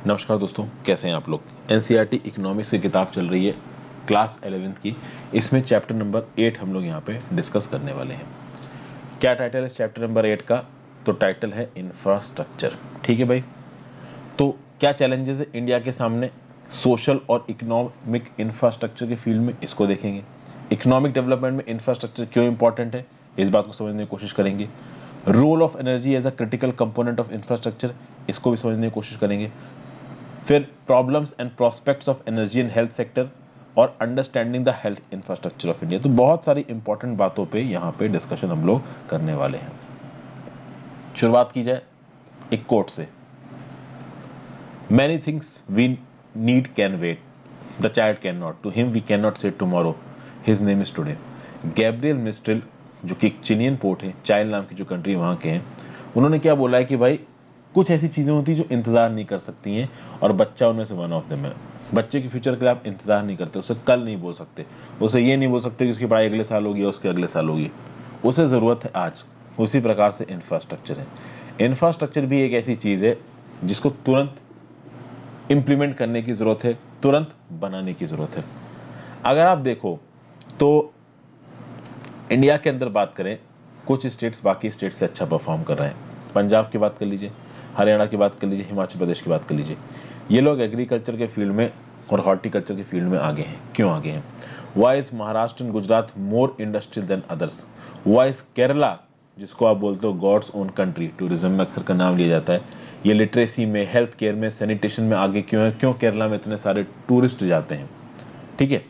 नमस्कार दोस्तों, कैसे हैं आप लोग। एनसीईआरटी इकोनॉमिक्स की किताब चल रही है क्लास 11th की। इसमें चैप्टर नंबर 8 हम लोग यहाँ पे डिस्कस करने वाले हैं। क्या टाइटल है इस चैप्टर नंबर 8 का? तो टाइटल है इंफ्रास्ट्रक्चर। ठीक है भाई। तो क्या चैलेंजेस है इंडिया के सामने सोशल और इकोनॉमिक इंफ्रास्ट्रक्चर के फील्ड में, इसको देखेंगे। इकोनॉमिक डेवलपमेंट में इंफ्रास्ट्रक्चर क्यों इंपॉर्टेंट है, इस बात को समझने की कोशिश करेंगे। Role of energy as a critical component of infrastructure, इसको भी समझने की कोशिश करेंगे। फिर problems and prospects of energy and health sector और understanding the health infrastructure of India. तो बहुत सारी इंपॉर्टेंट बातों पे यहाँ पे डिस्कशन हम लोग करने वाले हैं। शुरुआत की जाए एक कोट से। Many things we need can wait, the child can not, to him we can not say tomorrow, his name is today. Gabriel Mistral, जो कि एक चिनियन पोर्ट है, चाइल्ड नाम की जो कंट्री वहाँ के हैं, उन्होंने क्या बोला है कि भाई कुछ ऐसी चीज़ें होती हैं जो इंतज़ार नहीं कर सकती हैं, और बच्चा उनमें से वन ऑफ देम है। बच्चे के फ्यूचर के लिए आप इंतज़ार नहीं करते, उसे कल नहीं बोल सकते, उसे ये नहीं बोल सकते कि उसकी पढ़ाई अगले साल होगी या उसके अगले साल होगी, उसे ज़रूरत है आज। उसी प्रकार से इंफ्रास्ट्रक्चर है। इंफ्रास्ट्रक्चर भी एक ऐसी चीज़ है जिसको तुरंत इम्प्लीमेंट करने की ज़रूरत है, तुरंत बनाने की ज़रूरत है। अगर आप देखो तो इंडिया के अंदर बात करें, कुछ स्टेट्स बाकी स्टेट से अच्छा परफॉर्म कर रहे हैं। पंजाब की बात कर लीजिए, हरियाणा की बात कर लीजिए, हिमाचल प्रदेश की बात कर लीजिए। ये लोग एग्रीकल्चर के फील्ड में और हॉर्टिकल्चर के फील्ड में आगे हैं। क्यों आगे हैं? Why is Maharashtra and Gujarat more industrial than others? Why is Kerala, जिसको आप बोलते हो गॉड्स ओन कंट्री, टूरिज्म में अक्सर का नाम लिया जाता है, ये लिटरेसी में, हेल्थ केयर में, सैनिटेशन में आगे क्यों है? क्यों केरला में इतने सारे टूरिस्ट जाते हैं? ठीक है।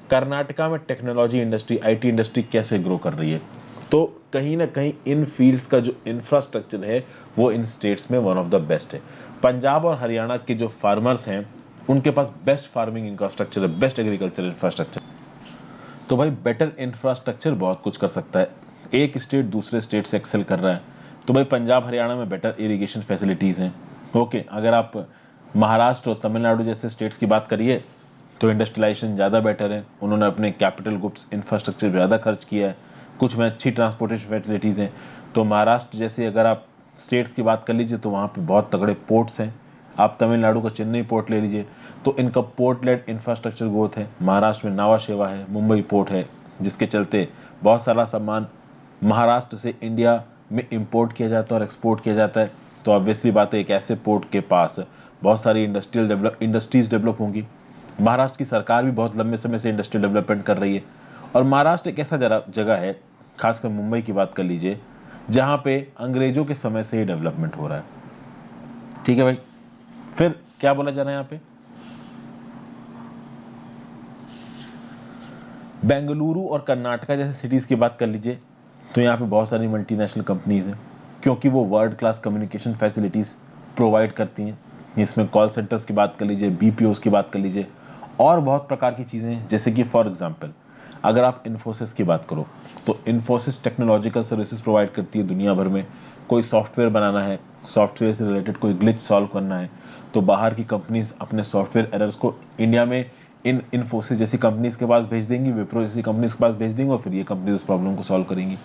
कर्नाटका में टेक्नोलॉजी इंडस्ट्री, आईटी इंडस्ट्री कैसे ग्रो कर रही है? तो कहीं ना कहीं इन फील्ड्स का जो इंफ्रास्ट्रक्चर है वो इन स्टेट्स में वन ऑफ द बेस्ट है। पंजाब और हरियाणा के जो फार्मर्स हैं उनके पास बेस्ट फार्मिंग इंफ्रास्ट्रक्चर है, बेस्ट एग्रीकल्चर इंफ्रास्ट्रक्चर। तो भाई बेटर इंफ्रास्ट्रक्चर बहुत कुछ कर सकता है। एक स्टेट दूसरे स्टेट से एक्सेल कर रहा है, तो भाई पंजाब हरियाणा में बेटर इरिगेशन फैसिलिटीज़ हैं। ओके, अगर आप महाराष्ट्र और तमिलनाडु जैसे स्टेट्स की बात करिए तो इंडस्ट्रियलाइजेशन ज़्यादा बेटर है, उन्होंने अपने कैपिटल गुड्स इंफ्रास्ट्रक्चर ज़्यादा खर्च किया है, कुछ में अच्छी ट्रांसपोर्टेशन फैसिलिटीज़ हैं। तो महाराष्ट्र जैसे अगर आप स्टेट्स की बात कर लीजिए तो वहाँ पे बहुत तगड़े पोर्ट्स हैं। आप तमिलनाडु का चेन्नई पोर्ट ले लीजिए तो इनका पोर्ट लेड इंफ्रास्ट्रक्चर ग्रोथ है। महाराष्ट्र में नावा शेवा है, मुंबई पोर्ट है, जिसके चलते बहुत सारा सामान महाराष्ट्र से इंडिया में इंपोर्ट किया जाता है और एक्सपोर्ट किया जाता है। तो ऑब्वियसली बात है, एक ऐसे पोर्ट के पास बहुत सारी इंडस्ट्रीज डेवलप होंगी। महाराष्ट्र की सरकार भी बहुत लंबे समय से इंडस्ट्रियल डेवलपमेंट कर रही है। और महाराष्ट्र एक ऐसा जगह है, खासकर मुंबई की बात कर लीजिए, जहाँ पे अंग्रेजों के समय से ही डेवलपमेंट हो रहा है। ठीक है भाई। फिर क्या बोला जा रहा है यहाँ पे? बेंगलुरु और कर्नाटका जैसे सिटीज़ की बात कर लीजिए तो यहाँ पे बहुत सारी मल्टीनेशनल कंपनीज हैं, क्योंकि वो world class communication facilities provide करती हैं। इसमें कॉल सेंटर्स की बात कर लीजिए, बीपीओस की बात कर लीजिए, और बहुत प्रकार की चीज़ें हैं। जैसे कि फॉर एग्जांपल अगर आप इन्फोसिस की बात करो तो इन्फोसिस टेक्नोलॉजिकल सर्विसेज प्रोवाइड करती है दुनिया भर में। कोई सॉफ्टवेयर बनाना है, सॉफ्टवेयर से रिलेटेड कोई ग्लिच सॉल्व करना है, तो बाहर की कंपनीज अपने सॉफ्टवेयर एरर्स को इंडिया में इन इन्फोसिस जैसी कंपनीज के पास भेज देंगी, विप्रो जैसी कंपनीज के पास भेज देंगे, और फिर ये कंपनीज उस प्रॉब्लम को सॉल्व करेंगी।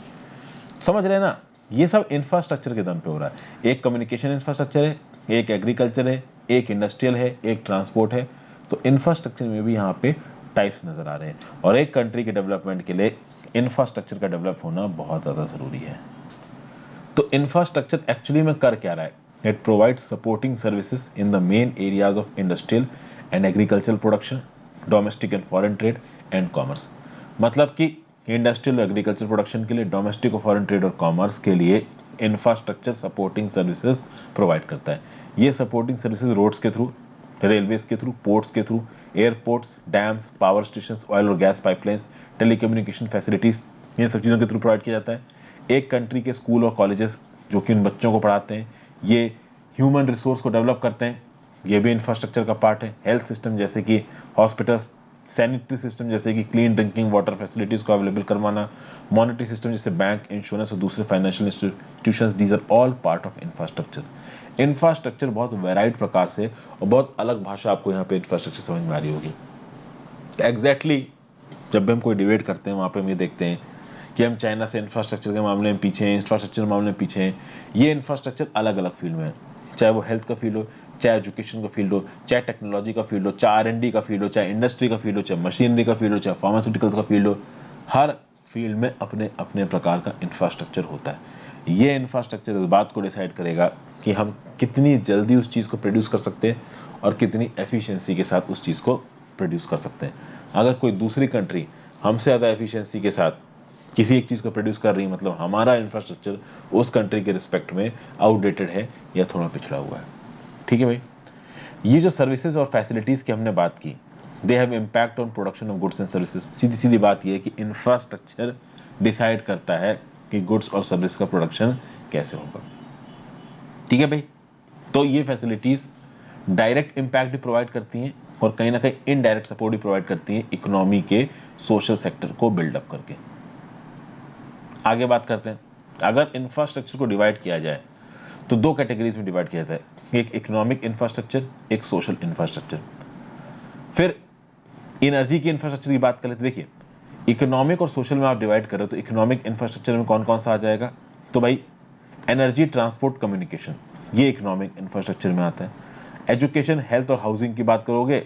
समझ रहे हैं ना? ये सब इंफ्रास्ट्रक्चर के दम पे हो रहा है। एक कम्युनिकेशन इंफ्रास्ट्रक्चर है, एक एग्रीकल्चर है, एक इंडस्ट्रियल है, एक ट्रांसपोर्ट है। तो इंफ्रास्ट्रक्चर में भी यहाँ पे टाइप्स नजर आ रहे हैं, और एक कंट्री के डेवलपमेंट के लिए इंफ्रास्ट्रक्चर का डेवलप होना बहुत ज़्यादा ज़रूरी है। तो इंफ्रास्ट्रक्चर एक्चुअली में कर क्या रहा है? It provides supporting services in the main areas of industrial and agricultural production, domestic and foreign trade and commerce. मतलब कि इंडस्ट्रियल एग्रीकल्चर प्रोडक्शन के लिए, डोमेस्टिक और फॉरेन ट्रेड और कॉमर्स के लिए इंफ्रास्ट्रक्चर सपोर्टिंग सर्विसेज प्रोवाइड करता है। ये सपोर्टिंग सर्विसेज रोड्स के थ्रू, रेलवेज के थ्रू, पोर्ट्स के through, airports, dams, power station, oil और गैस पाइपलाइंस, टेलीकम्युनिकेशन फैसिलिटीज़, इन सब चीज़ों के थ्रू प्रोवाइड किया जाता है। एक कंट्री के स्कूल और कॉलेजेस जो कि उन बच्चों को पढ़ाते हैं, ये ह्यूमन रिसोर्स को डेवलप करते हैं, ये भी इंफ्रास्ट्रक्चर का पार्ट है। हेल्थ सिस्टम जैसे कि हॉस्पिटल्स, सैनिटरी सिस्टम जैसे कि क्लीन ड्रिंकिंग वाटर फैसिलिटीज़ को अवेलेबल करवाना, मॉनेटरी सिस्टम जैसे बैंक, इंश्योरेंस और दूसरे financial institutions, these are all part of infrastructure. Infrastructure बहुत वेराइड प्रकार से और बहुत अलग भाषा आपको यहाँ पे इंफ्रास्ट्रक्चर समझ में आ रही होगी। एग्जैक्टली जब भी हम कोई डिबेट करते हैं वहाँ पे हम ये देखते हैं कि हम चाइना से इंफ्रास्ट्रक्चर के मामले में पीछे हैं, इंफ्रास्ट्रक्चर के मामले में पीछे हैं। ये इंफ्रास्ट्रक्चर अलग अलग फील्ड में है, चाहे वो हेल्थ का फील्ड हो, चाहे एजुकेशन का फील्ड हो, चाहे टेक्नोलॉजी का फील्ड हो, चाहे R&D का फील्ड हो, चाहे इंडस्ट्री का फील्ड हो, चाहे मशीनरी का फील्ड हो, चाहे फार्मास्यूटिकल्स का फील्ड हो, हर फील्ड में अपने अपने प्रकार का इंफ्रास्ट्रक्चर होता है। ये इंफ्रास्ट्रक्चर इस बात को डिसाइड करेगा कि हम कितनी जल्दी उस चीज़ को प्रोड्यूस कर सकते हैं और कितनी एफिशिएंसी के साथ उस चीज़ को प्रोड्यूस कर सकते हैं। अगर कोई दूसरी कंट्री हमसे ज़्यादा एफिशिएंसी के साथ किसी एक चीज़ को प्रोड्यूस कर रही है, मतलब हमारा इंफ्रास्ट्रक्चर उस कंट्री के रिस्पेक्ट में आउटडेटेड है या थोड़ा पिछड़ा हुआ है। ठीक है भाई, ये जो सर्विसेज और फैसिलिटीज़ की हमने बात की, they have impact on production of goods and services. सीधी सीधी बात ये है कि इंफ्रास्ट्रक्चर डिसाइड करता है कि गुड्स और सर्विस का प्रोडक्शन कैसे होगा। ठीक है भाई, तो ये फैसिलिटीज़ डायरेक्ट इम्पैक्ट भी प्रोवाइड करती हैं और कहीं ना कहीं इनडायरेक्ट सपोर्ट भी प्रोवाइड करती हैं इकोनॉमी के सोशल सेक्टर को बिल्डअप करके। आगे बात करते हैं, अगर इंफ्रास्ट्रक्चर को डिवाइड किया जाए तो दो कैटेगरीज में डिवाइड किया जाए, एक इकोनॉमिक इंफ्रास्ट्रक्चर, एक सोशल इंफ्रास्ट्रक्चर। फिर एनर्जी की इंफ्रास्ट्रक्चर की बात कर लेते। देखिए, इकोनॉमिक और सोशल में आप डिवाइड करें तो इकोनॉमिक इंफ्रास्ट्रक्चर में कौन कौन सा आ जाएगा, तो भाई एनर्जी, ट्रांसपोर्ट, कम्युनिकेशन, ये इकोनॉमिक इंफ्रास्ट्रक्चर में आता है। एजुकेशन, हेल्थ और हाउसिंग की बात करोगे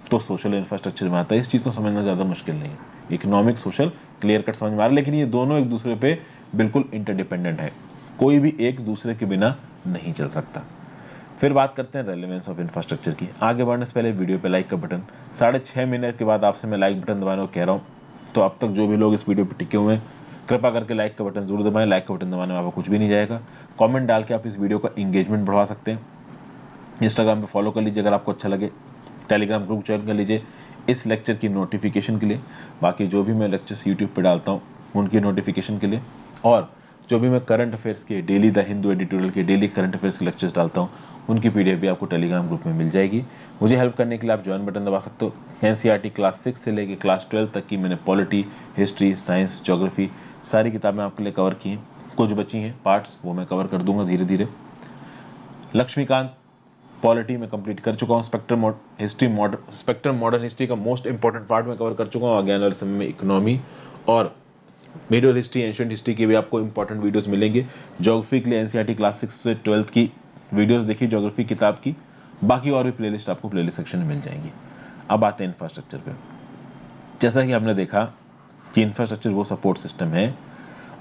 तो सोशल इंफ्रास्ट्रक्चर में आता है। इस चीज़ को समझना ज़्यादा मुश्किल नहीं है, इकोनॉमिक सोशल क्लियर कट समझ में आ रहा है, लेकिन ये दोनों एक दूसरे पे बिल्कुल इंटरडिपेंडेंट है, कोई भी एक दूसरे के बिना नहीं चल सकता। फिर बात करते हैं रेलेवेंस ऑफ इंफ्रास्ट्रक्चर की। आगे बढ़ने से पहले वीडियो पे लाइक का बटन, 6.5 मिनट के बाद आपसे मैं लाइक बटन दबाने को कह रहा हूँ, तो अब तक जो भी लोग इस वीडियो पे टिके हुए हैं कृपया करके लाइक का बटन जरूर दबाएं। लाइक का बटन दबाने में आपको कुछ भी नहीं जाएगा। कमेंट डाल के आप इस वीडियो का इंगेजमेंट बढ़ा सकते हैं। इंस्टाग्राम पे फॉलो कर लीजिए अगर आपको अच्छा लगे। टेलीग्राम ग्रुप ज्वाइन कर लीजिए इस लेक्चर की नोटिफिकेशन के लिए, बाकी जो भी मैं लेक्चर्स यूट्यूब पे डालता हूँ उनकी नोटिफिकेशन के लिए, और जो भी मैं करंट अफेयर्स के डेली द हिंदू एडिटोरियल के डेली करंट अफेयर्स के लेक्चर्स डालता हूँ उनकी PDF भी आपको टेलीग्राम ग्रुप में मिल जाएगी। मुझे हेल्प करने के लिए आप ज्वाइन बटन दबा सकते हो। NCERT क्लास 6 से लेकर क्लास 12 तक की मैंने पॉलिटी, हिस्ट्री, साइंस, ज्योग्राफी सारी किताबें आपके लिए कवर की हैं। कुछ बची हैं पार्ट्स, वो मैं कवर कर दूंगा धीरे धीरे। लक्ष्मीकांत पॉलिटी में कंप्लीट कर चुका हूँ। स्पेक्ट्रम मॉडर्न हिस्ट्री का मोस्ट इंपॉर्टेंट पार्ट में कवर कर चुका हूँ। आगे आने वाले समय में इकोनॉमी और मीडियल हिस्ट्री, एंशिएंट हिस्ट्री की भी आपको इंपॉर्टेंट वीडियोस मिलेंगे। ज्योग्राफी के लिए NCERT क्लास 6 से 12 की वीडियोस देखिए ज्योग्राफी किताब की, बाकी और भी प्लेलिस्ट आपको प्लेलिस्ट सेक्शन में मिल जाएंगी। अब आते हैं इंफ्रास्ट्रक्चर पे। जैसा कि हमने देखा कि इंफ्रास्ट्रक्चर वो सपोर्ट सिस्टम है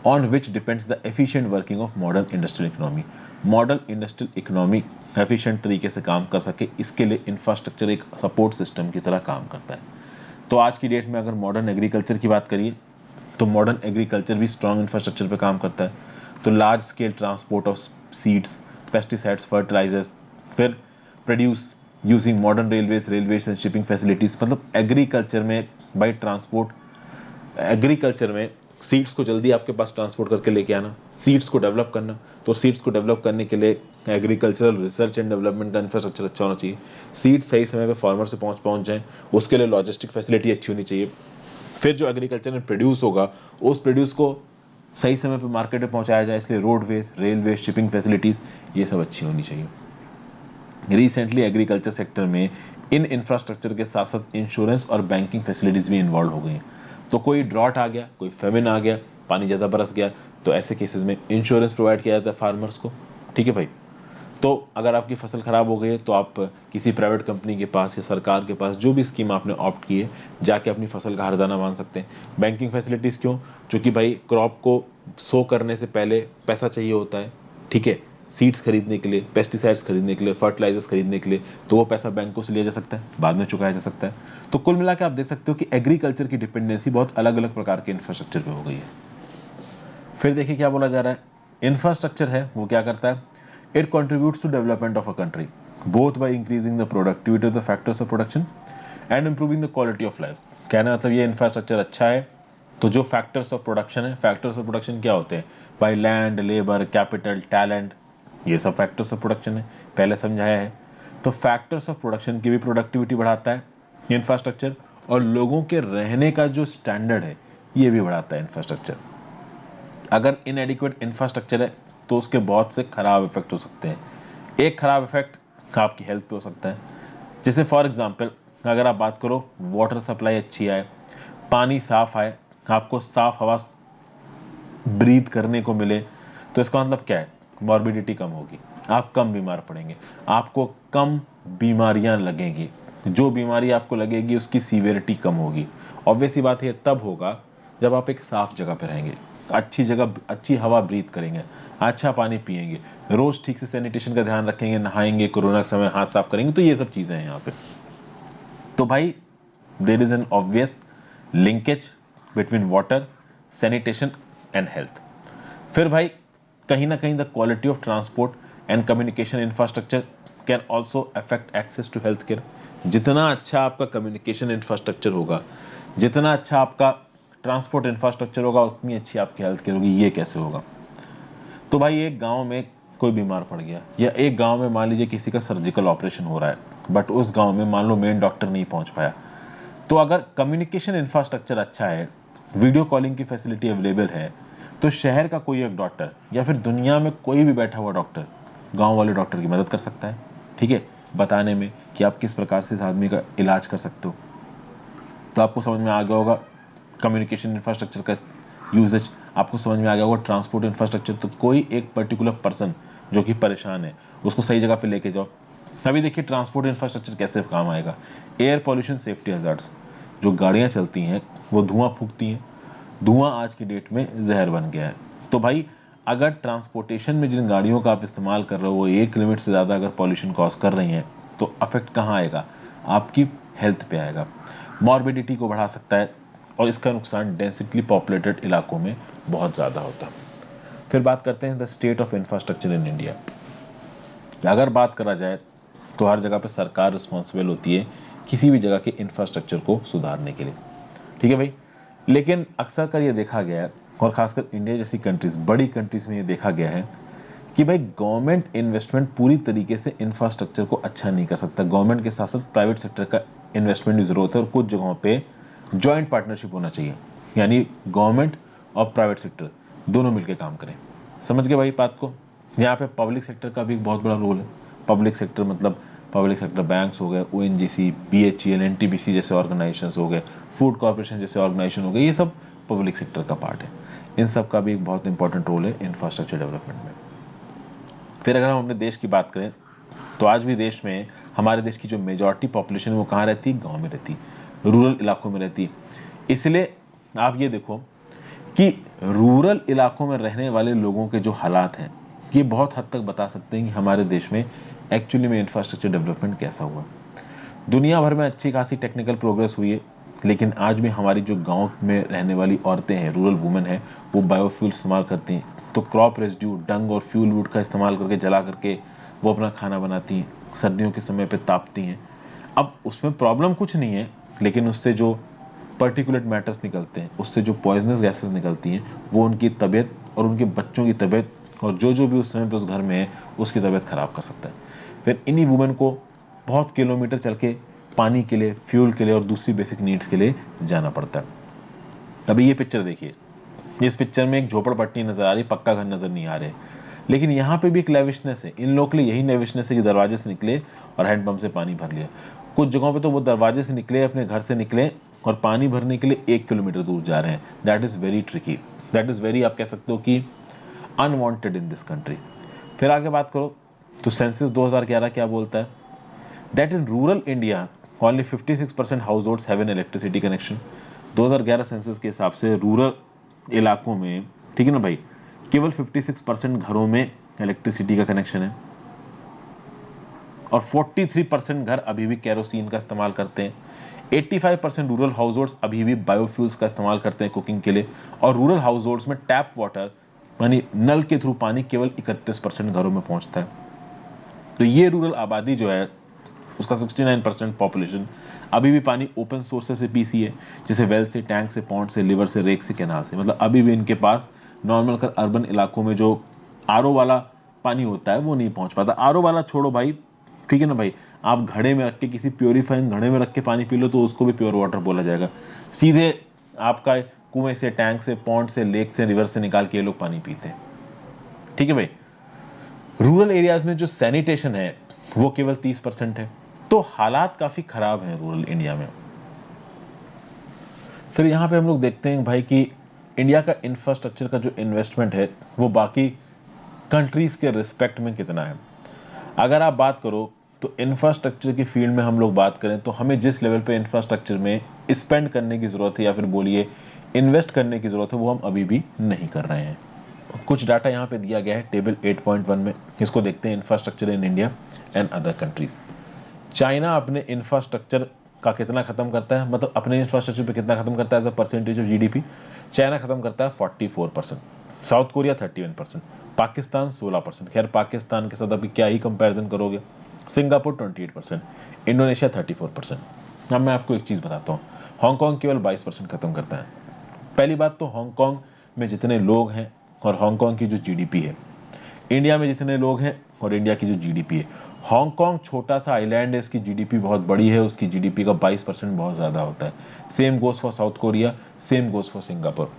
on which depends the efficient working of modern industrial economy. Modern industrial economy efficient तरीके से काम कर सके, इसके लिए इंफ्रास्ट्रक्चर एक सपोर्ट सिस्टम की तरह काम करता है। तो आज की डेट में अगर मॉडर्न एग्रीकल्चर की बात करिए तो मॉडर्न एग्रीकल्चर भी स्ट्रॉन्ग इंफ्रास्ट्रक्चर पे काम करता है। तो large scale transport of seeds, pesticides, fertilisers, फिर produce using modern railways and shipping facilities. मतलब एग्रीकल्चर में बाई ट्रांसपोर्ट, एग्रीकल्चर में सीड्स को जल्दी आपके पास ट्रांसपोर्ट करके लेके आना, सीड्स को डेवलप करना। तो सीड्स को डेवलप करने के लिए एग्रीकल्चरल रिसर्च एंड डेवलपमेंट का इंफ्रास्ट्रक्चर अच्छा होना चाहिए। सीड्स सही समय पे फार्मर से पहुंच जाए, उसके लिए लॉजिस्टिक फैसिलिटी अच्छी होनी चाहिए। फिर जो एग्रीकल्चर में प्रोड्यूस होगा उस प्रोड्यूस को सही समय पे मार्केट में पहुंचाया जाए, इसलिए रोडवेज, रेलवे, शिपिंग फैसिलिटीज़ ये सब अच्छी होनी चाहिए। रिसेंटली एग्रीकल्चर सेक्टर में इन इंफ्रास्ट्रक्चर के साथ साथ इंश्योरेंस और बैंकिंग फैसिलिटीज़ भी इन्वॉल्व हो गई हैं। तो कोई ड्रॉट आ गया, कोई फेमिन आ गया, पानी ज़्यादा बरस गया, तो ऐसे केसेस में इंश्योरेंस प्रोवाइड किया जाता है फार्मर्स को। ठीक है भाई, तो अगर आपकी फसल ख़राब हो गई है तो आप किसी प्राइवेट कंपनी के पास या सरकार के पास, जो भी स्कीम आपने ऑप्ट की है, जाके अपनी फसल का हर्जाना मान सकते हैं। बैंकिंग फैसिलिटीज़ क्यों? क्योंकि भाई क्रॉप को सो करने से पहले पैसा चाहिए होता है। ठीक है, सीड्स खरीदने के लिए, पेस्टिसाइड्स खरीदने के लिए, फर्टिलाइजर्स खरीदने के लिए, तो वो पैसा बैंकों से लिया जा सकता है, बाद में चुकाया जा सकता है। तो कुल मिला के आप देख सकते हो कि एग्रीकल्चर की डिपेंडेंसी बहुत अलग अलग प्रकार के इंफ्रास्ट्रक्चर पे हो गई है। फिर देखिए क्या बोला जा रहा है, इंफ्रास्ट्रक्चर है वो क्या करता है, it contributes to development of a country both by increasing the productivity of the factors of production and improving the quality of life. कहना मतलब ये इंफ्रास्ट्रक्चर अच्छा है तो जो फैक्टर्स ऑफ प्रोडक्शन है, फैक्टर्स ऑफ प्रोडक्शन क्या होते हैं भाई, लैंड, लेबर, कैपिटल, टैलेंट, ये सब फैक्टर्स ऑफ प्रोडक्शन है, पहले समझाया है। तो फैक्टर्स ऑफ प्रोडक्शन की भी प्रोडक्टिविटी बढ़ाता है इंफ्रास्ट्रक्चर, और लोगों के रहने का जो स्टैंडर्ड है ये भी बढ़ाता है इंफ्रास्ट्रक्चर। अगर इनएडिक्वेट इंफ्रास्ट्रक्चर है तो उसके बहुत से खराब इफेक्ट हो सकते हैं। एक खराब इफेक्ट आपकी हेल्थ पे हो सकता है, जैसे फॉर एग्जांपल अगर आप बात करो वाटर सप्लाई अच्छी आए, पानी साफ आए, आपको साफ हवा ब्रीथ करने को मिले, तो इसका मतलब क्या है, मॉर्बिडिटी कम होगी। आप कम बीमार पड़ेंगे, आपको कम बीमारियां लगेंगी, जो बीमारी आपको लगेगी उसकी सीवियरिटी कम होगी। ऑब्वियस सी बात है तब होगा जब आप एक साफ जगह पर रहेंगे, अच्छी जगह, अच्छी हवा ब्रीथ करेंगे, अच्छा पानी पिएंगे, रोज ठीक से सैनिटेशन का ध्यान रखेंगे, नहाएंगे, कोरोना के समय हाथ साफ करेंगे, तो ये सब चीजें हैं यहाँ पे। तो भाई there is an obvious linkage between water, sanitation and health. फिर भाई कहीं ना कहीं the quality of transport and communication infrastructure can also affect access to health care. जितना अच्छा आपका कम्युनिकेशन इंफ्रास्ट्रक्चर होगा, जितना अच्छा आपका ट्रांसपोर्ट इंफ्रास्ट्रक्चर होगा, उतनी अच्छी आपकी हेल्थ केयर होगी। ये कैसे होगा? तो भाई एक गांव में कोई बीमार पड़ गया, या एक गांव में मान लीजिए किसी का सर्जिकल ऑपरेशन हो रहा है, बट उस गांव में मान लो मेन डॉक्टर नहीं पहुंच पाया, तो अगर कम्युनिकेशन इंफ्रास्ट्रक्चर अच्छा है, वीडियो कॉलिंग की फैसिलिटी अवेलेबल है, तो शहर का कोई एक डॉक्टर या फिर दुनिया में कोई भी बैठा हुआ डॉक्टर गांव वाले डॉक्टर की मदद कर सकता है, ठीक है, बताने में कि आप किस प्रकार से इस आदमी का इलाज कर सकते हो। तो आपको समझ में आ गया होगा कम्युनिकेशन इंफ्रास्ट्रक्चर का यूजेज, आपको समझ में आ गया होगा ट्रांसपोर्ट इंफ्रास्ट्रक्चर। तो कोई एक पर्टिकुलर पर्सन जो कि परेशान है, उसको सही जगह पे लेके जाओ। अभी देखिए ट्रांसपोर्ट इंफ्रास्ट्रक्चर कैसे काम आएगा। एयर पॉल्यूशन सेफ्टी हजार्ड्स, जो गाड़ियां चलती हैं वो धुआं फूकती हैं, धुआं आज की डेट में जहर बन गया है। तो भाई अगर ट्रांसपोर्टेशन में जिन गाड़ियों का आप इस्तेमाल कर रहे हो वो एक लिमिट से ज़्यादा अगर पॉल्यूशन कॉज कर रही हैं, तो अफेक्ट कहाँ आएगा? आपकी हेल्थ पे आएगा, मॉर्बिडिटी को बढ़ा सकता है, और इसका नुकसान डेंसिटली पॉपुलेटेड इलाकों में बहुत ज़्यादा होता है। फिर बात करते हैं the state of infrastructure in India. अगर बात करा जाए तो हर जगह पे सरकार रिस्पॉन्सिबल होती है किसी भी जगह के इंफ्रास्ट्रक्चर को सुधारने के लिए, ठीक है भाई। लेकिन अक्सर कर ये देखा गया है, और खासकर इंडिया जैसी कंट्रीज, बड़ी कंट्रीज में ये देखा गया है कि भाई गवर्नमेंट इन्वेस्टमेंट पूरी तरीके से इंफ्रास्ट्रक्चर को अच्छा नहीं कर सकता। गवर्नमेंट के साथ साथ प्राइवेट सेक्टर का इन्वेस्टमेंट भी जरूरत है, और कुछ जगहों पे जॉइंट पार्टनरशिप होना चाहिए, यानी गवर्नमेंट और प्राइवेट सेक्टर दोनों मिलकर काम करें। समझ गए भाई बात को? यहाँ पे पब्लिक सेक्टर का भी एक बहुत बड़ा रोल है। पब्लिक सेक्टर मतलब पब्लिक सेक्टर बैंक्स हो गए, ओएनजीसी, बीएचईएल, एनटीपीसी जैसे ऑर्गेनाइजेशंस हो गए, फूड कॉर्पोरेशन जैसे ऑर्गेनाइजेशन हो गए, ये सब पब्लिक सेक्टर का पार्ट है। इन सब का भी एक बहुत इंपॉर्टेंट रोल है इंफ्रास्ट्रक्चर डेवलपमेंट में। फिर अगर हम अपने देश की बात करें तो आज भी देश में, हमारे देश की जो मेजॉरिटी पॉपुलेशन है वो कहाँ रहती है? गांव में रहती है, रूरल इलाकों में रहती है। इसलिए आप ये देखो कि रूरल इलाकों में रहने वाले लोगों के जो हालात हैं, ये बहुत हद तक बता सकते हैं कि हमारे देश में एक्चुअली में इंफ्रास्ट्रक्चर डेवलपमेंट कैसा हुआ। दुनिया भर में अच्छी खासी टेक्निकल प्रोग्रेस हुई है, लेकिन आज भी हमारी जो गांव में रहने वाली औरतें हैं, रूरल वुमेन हैं, वो बायोफ्यूल इस्तेमाल करती हैं। तो क्रॉप रेजिड्यू, डंग और फ्यूल वुड का इस्तेमाल करके, जला करके वो अपना खाना बनाती हैं, सर्दियों के समय पे तापती हैं। अब उसमें प्रॉब्लम कुछ नहीं है, लेकिन उससे जो पर्टिकुलेट मैटर्स निकलते हैं, उससे जो पॉइजनस गैसेस निकलती हैं, वो उनकी तबीयत और उनके बच्चों की तबीयत और जो भी उस समय पे उस घर में है उसकी तबीयत खराब कर सकता है। फिर इन्हीं वुमेन को बहुत किलोमीटर चल के पानी के लिए, फ्यूल के लिए और दूसरी बेसिक नीड्स के लिए जाना पड़ता है। अभी ये पिक्चर देखिए, इस पिक्चर में एक झोपड़पट्टी नजर आ रही, पक्का घर नजर नहीं आ रहे, लेकिन यहाँ पे भी एक लेविशनेस है। इन लोगों के लिए यही लेविशनेस है कि दरवाजे से निकले और हैंडपंप से पानी भर लिया। कुछ जगहों पे तो वो दरवाजे से निकले, अपने घर से निकले और पानी भरने के लिए 1 किलोमीटर दूर जा रहे हैं। That is very tricky, that is very, आप कह सकते हो कि अनवांटेड इन दिस कंट्री। फिर आगे बात करो तो सेंसस 2011 क्या बोलता है? That in rural India only 56% house holds have an electricity connection. 2011 census के हिसाब से रूरल इलाकों में, ठीक है ना भाई, केवल 56% घरों में इलेक्ट्रिसिटी का कनेक्शन है, और 43% घर अभी भी केरोसिन का इस्तेमाल करते हैं। 85% रूरल हाउस होल्ड्स अभी भी बायोफ्यूल्स का इस्तेमाल करते हैं कुकिंग के लिए, और रूरल हाउस होल्ड्स में टैप वाटर यानी नल के थ्रू पानी केवल 31% घरों में पहुंचता है। तो ये रूरल आबादी जो है, उसका 69% पॉपुलेशन अभी भी पानी ओपन सोर्सेस से पीती है, जैसे वेल से, टैंक से, पॉन्ड से, लिवर से, रेक से, कैनाल से। मतलब अभी भी इनके पास नॉर्मल कर अर्बन इलाकों में जो आरओ वाला पानी होता है वो नहीं पहुंच पाता। आरओ वाला छोड़ो भाई, ठीक है ना भाई, आप घड़े में रख के, किसी प्योरीफाइंग घड़े में रख के पानी पी लो तो उसको भी प्योर वाटर बोला जाएगा। सीधे आपका कुएं से, टैंक से, पॉन्ड से, लेक से, रिवर से निकाल के ये लोग पानी पीते हैं, ठीक है भाई। रूरल एरियाज में जो सैनिटेशन है वो केवल 30% है। तो हालात काफी खराब हैं रूरल इंडिया में। फिर यहाँ पे हम लोग देखते हैं भाई कि इंडिया का इंफ्रास्ट्रक्चर का जो इन्वेस्टमेंट है वो बाकी कंट्रीज के रिस्पेक्ट में कितना है। अगर आप बात करो तो इंफ्रास्ट्रक्चर की फील्ड में हम लोग बात करें तो हमें जिस लेवल पे इंफ्रास्ट्रक्चर में स्पेंड करने की ज़रूरत है या फिर बोलिए इन्वेस्ट करने की ज़रूरत है, वो हम अभी भी नहीं कर रहे हैं। कुछ डाटा यहाँ पे दिया गया है टेबल 8.1 में, इसको देखते हैं, infrastructure in India and other countries. China अपने इंफ्रास्ट्रक्चर का कितना खत्म करता है, मतलब अपने इंफ्रास्ट्रक्चर पे कितना खत्म करता है as a percentage of GDP. China खत्म करता है 44%, साउथ कोरिया 31%, पाकिस्तान 16%। खैर पाकिस्तान के साथ अभी क्या ही कंपैरिजन करोगे। Singapore 28%, Indonesia 34%। अब मैं आपको एक चीज़ बताता हूँ, हांगकांग केवल 22% खत्म करता है। पहली बात तो हांगकांग में जितने लोग हैं और हांगकांग की जो जीडीपी है, इंडिया में जितने लोग हैं और इंडिया की जो जीडीपी है, हांगकांग छोटा सा आइलैंड है, इसकी जीडीपी बहुत बड़ी है, उसकी जीडीपी का 22% बहुत ज़्यादा होता है। Same goes for south Korea, same goes for Singapore.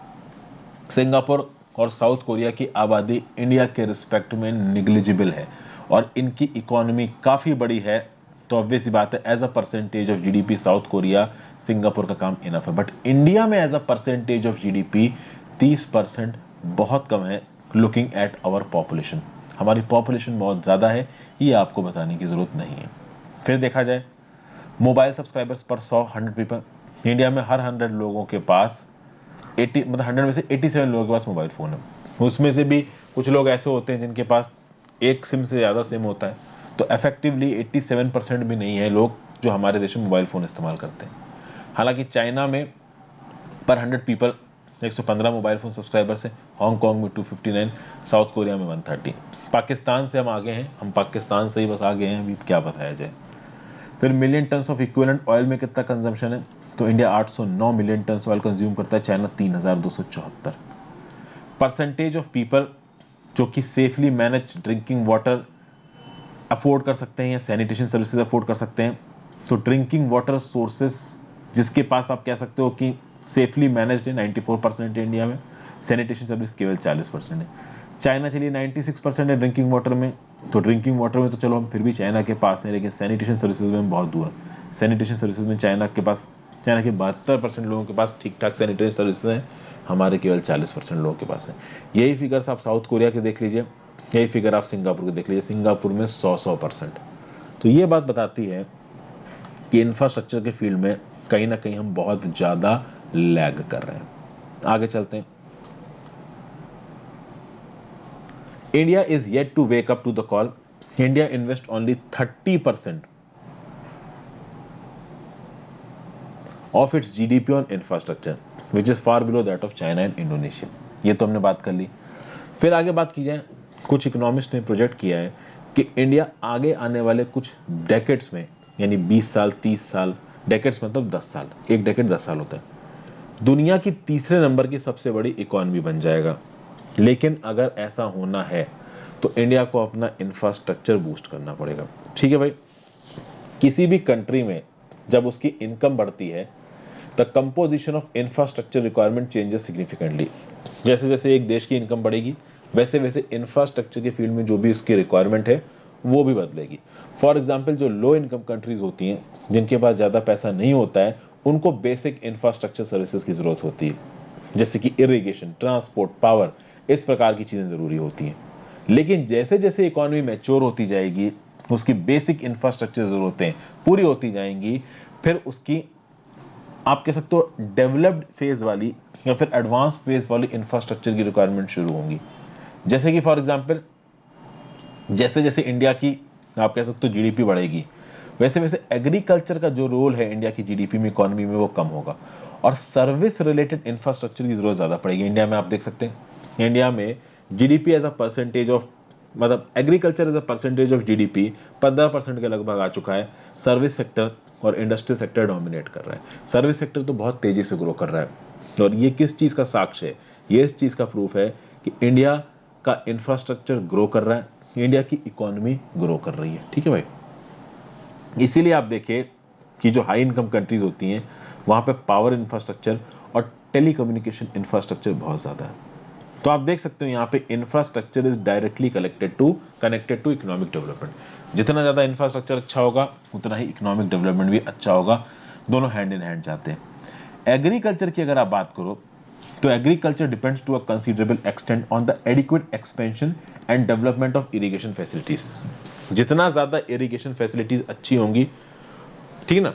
Singapore और साउथ कोरिया की आबादी इंडिया के रिस्पेक्ट में निग्लिजिबल है और इनकी इकोनॉमी काफ़ी बड़ी है, तो ऑब्वियस सी बात है as a percentage of GDP South Korea Singapore का काम इनफ है। बट इंडिया में as a percentage of GDP 30% बहुत कम है। लुकिंग एट आवर पॉपुलेशन, हमारी पॉपुलेशन बहुत ज़्यादा है, ये आपको बताने की ज़रूरत नहीं है। फिर देखा जाए मोबाइल सब्सक्राइबर्स पर 100 पीपल, इंडिया में हर 100 लोगों के पास 80, मतलब 100 में से 87 लोगों के पास मोबाइल फ़ोन है। उसमें से भी कुछ लोग ऐसे होते हैं जिनके पास एक सिम से ज़्यादा सिम होता है, तो इफेक्टिवली 87% भी नहीं है लोग जो हमारे देश में मोबाइल फ़ोन इस्तेमाल करते हैं। हालांकि चाइना में पर 100 पीपल 115 मोबाइल फ़ोन सब्सक्राइबर्स हैं, हांगकांग में 259, साउथ कोरिया में 130। पाकिस्तान से हम आगे हैं, हम पाकिस्तान से ही बस आगे हैं, अभी क्या बताया जाए। फिर million tons of equivalent oil में कितना कंजम्पशन है, तो India 809 million turns oil consume करता है, चाइना 3274। परसेंटेज ऑफ पीपल जो कि safely manage drinking water afford कर सकते हैं या सैनिटेशन सर्विसेज अफोर्ड कर सकते हैं, तो ड्रिंकिंग वाटर सोर्सेस जिसके पास आप कह सकते हो कि सेफली मैनेज्ड है 94% है इंडिया में, सैनिटेशन सर्विस केवल 40% है। चाइना चलिए 96% है ड्रिंकिंग वाटर में, तो ड्रिंकिंग वाटर में तो चलो हम फिर भी चाइना के पास हैं, लेकिन सैनिटेशन सर्विसेज में हम बहुत दूर हैं। सैनिटेशन सर्विसेज में चाइना के 72% लोगों के पास ठीक ठाक सैनिटेशन सर्विसेज हैं, हमारे केवल 40% लोगों के पास है। यही फिगर्स आप साउथ कोरिया के देख लीजिए, यही फिगर आप सिंगापुर के देख लीजिए, सिंगापुर में 100%। तो ये बात बताती है कि इंफ्रास्ट्रक्चर के फील्ड में कहीं ना कहीं हम बहुत ज़्यादा लैग कर रहे हैं। आगे चलते हैं। India is yet to wake up to the call. India invest only 30% of its GDP on infrastructure, which is far below that of China and Indonesia. ये तो हमने बात कर ली। फिर आगे बात की जाए, कुछ इकोनॉमिस्ट ने प्रोजेक्ट किया है कि इंडिया आगे आने वाले कुछ डेकेड्स में, यानी 20 साल 30 साल, डेकेड्स मतलब 10 साल, एक डेकेड 10 साल होता है, दुनिया की तीसरे नंबर की सबसे बड़ी इकोनॉमी बन जाएगा। लेकिन अगर ऐसा होना है तो इंडिया को अपना इंफ्रास्ट्रक्चर बूस्ट करना पड़ेगा। ठीक है भाई, किसी भी कंट्री में जब उसकी इनकम बढ़ती है, the composition of infrastructure requirement changes significantly. जैसे जैसे एक देश की इनकम बढ़ेगी, वैसे वैसे इंफ्रास्ट्रक्चर के फील्ड में जो भी उसकी रिक्वायरमेंट है वो भी बदलेगी। फॉर एग्जाम्पल, जो लो इनकम कंट्रीज होती हैं, जिनके पास ज़्यादा पैसा नहीं होता है, उनको बेसिक इंफ्रास्ट्रक्चर सर्विसेज की ज़रूरत होती है, जैसे कि इरिगेशन, ट्रांसपोर्ट, पावर, इस प्रकार की चीज़ें ज़रूरी होती हैं। लेकिन जैसे जैसे इकोनॉमी मैच्योर होती जाएगी, उसकी बेसिक इंफ्रास्ट्रक्चर ज़रूरतें पूरी होती जाएंगी, फिर उसकी आप कह सकते हो डेवलप्ड फेज वाली या फिर एडवांस फेज वाली इंफ्रास्ट्रक्चर की रिक्वायरमेंट शुरू होंगी। जैसे कि फॉर एग्जांपल, जैसे जैसे इंडिया की आप कह सकते हो जीडीपी बढ़ेगी, वैसे वैसे एग्रीकल्चर का जो रोल है इंडिया की जीडीपी में, इकोनॉमी में, वो कम होगा और सर्विस रिलेटेड इंफ्रास्ट्रक्चर की जरूरत ज़्यादा पड़ेगी। इंडिया में आप देख सकते हैं, इंडिया में GDP as a percentage of, मतलब agriculture as a percentage of GDP 15% के लगभग आ चुका है। सर्विस सेक्टर और इंडस्ट्री सेक्टर डोमिनेट कर रहा है। सर्विस सेक्टर तो बहुत तेज़ी से ग्रो कर रहा है, और ये किस चीज़ का साक्ष्य है, ये इस चीज़ का प्रूफ है कि इंडिया का इंफ्रास्ट्रक्चर ग्रो कर रहा है, इंडिया की इकोनॉमी ग्रो कर रही है। ठीक है भाई, इसीलिए आप देखिए कि जो हाई इनकम कंट्रीज होती हैं, वहाँ पे पावर इंफ्रास्ट्रक्चर और टेलीकम्युनिकेशन इंफ्रास्ट्रक्चर बहुत ज़्यादा है। तो आप देख सकते हो यहाँ पे infrastructure is directly connected to economic development. जितना ज़्यादा इंफ्रास्ट्रक्चर अच्छा होगा, उतना ही इकोनॉमिक डेवलपमेंट भी अच्छा होगा, दोनों हैंड इन हैंड जाते हैं। एग्रीकल्चर की अगर आप बात करो, तो agriculture depends to a considerable extent on the adequate expansion and development of irrigation facilities. जितना ज़्यादा इरिगेशन फैसिलिटीज़ अच्छी होंगी, ठीक है ना,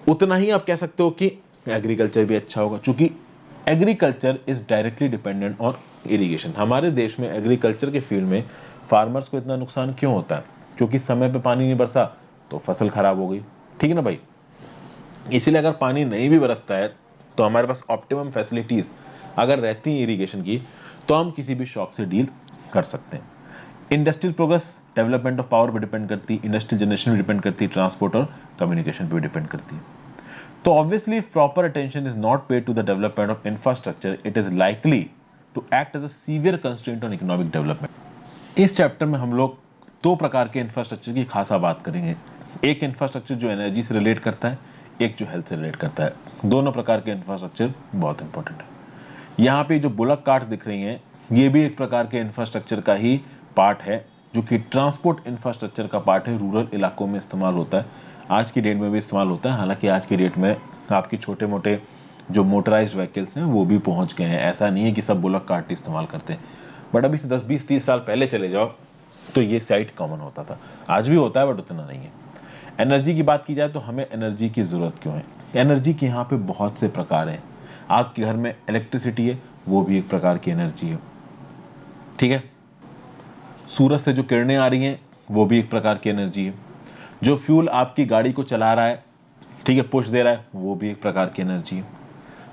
उतना ही आप कह सकते हो कि एग्रीकल्चर भी अच्छा होगा, क्योंकि agriculture is directly dependent on irrigation. हमारे देश में एग्रीकल्चर के फील्ड में फार्मर्स को इतना नुकसान क्यों होता है? क्योंकि समय पे पानी नहीं बरसा तो फसल खराब हो गई, ठीक है ना भाई। इसीलिए अगर पानी नहीं भी बरसता है तो हमारे पास ऑप्टिमम फैसिलिटीज़ अगर रहती हैं इरिगेशन की, तो हम किसी भी शॉक से डील कर सकते हैं। Industrial progress development of power पे डिपेंड करती है, इंडस्ट्रियल जनरेशन पे डिपेंड करती है, ट्रांसपोर्ट और कम्युनिकेशन पे डिपेंड करती है। तो obviously if proper attention is not paid to the development of infrastructure, it is likely to act as a severe constraint on economic development. इस चैप्टर में हम लोग दो प्रकार के इंफ्रास्ट्रक्चर की खासा बात करेंगे। एक इंफ्रास्ट्रक्चर जो एनर्जी से रिलेट करता है, एक जो हेल्थ से रिलेट करता है। दोनों प्रकार के इंफ्रास्ट्रक्चर बहुत इंपॉर्टेंट है। यहाँ पे जो बुलक कार्ट्स दिख रही हैं, ये भी एक प्रकार के इंफ्रास्ट्रक्चर का ही पार्ट है, जो कि ट्रांसपोर्ट इंफ्रास्ट्रक्चर का पार्ट है। रूरल इलाकों में इस्तेमाल होता है, आज की डेट में भी इस्तेमाल होता है। हालांकि आज की डेट में आपकी छोटे मोटे जो मोटराइज्ड व्हीकल्स हैं वो भी पहुंच गए हैं। ऐसा नहीं है कि सब बुलक कार्ट इस्तेमाल करते हैं, बट अभी से 10-20-30 साल पहले चले जाओ तो ये साइट कॉमन होता था। आज भी होता है बट उतना नहीं है। एनर्जी की बात की जाए तो हमें एनर्जी की ज़रूरत क्यों है? एनर्जी के यहाँ पे बहुत से प्रकार हैं। आपके घर में इलेक्ट्रिसिटी है, वो भी एक प्रकार की एनर्जी है, ठीक है। सूरज से जो किरणें आ रही हैं वो भी एक प्रकार की एनर्जी है। जो फ्यूल आपकी गाड़ी को चला रहा है, ठीक है, पुश दे रहा है, वो भी एक प्रकार की एनर्जी है।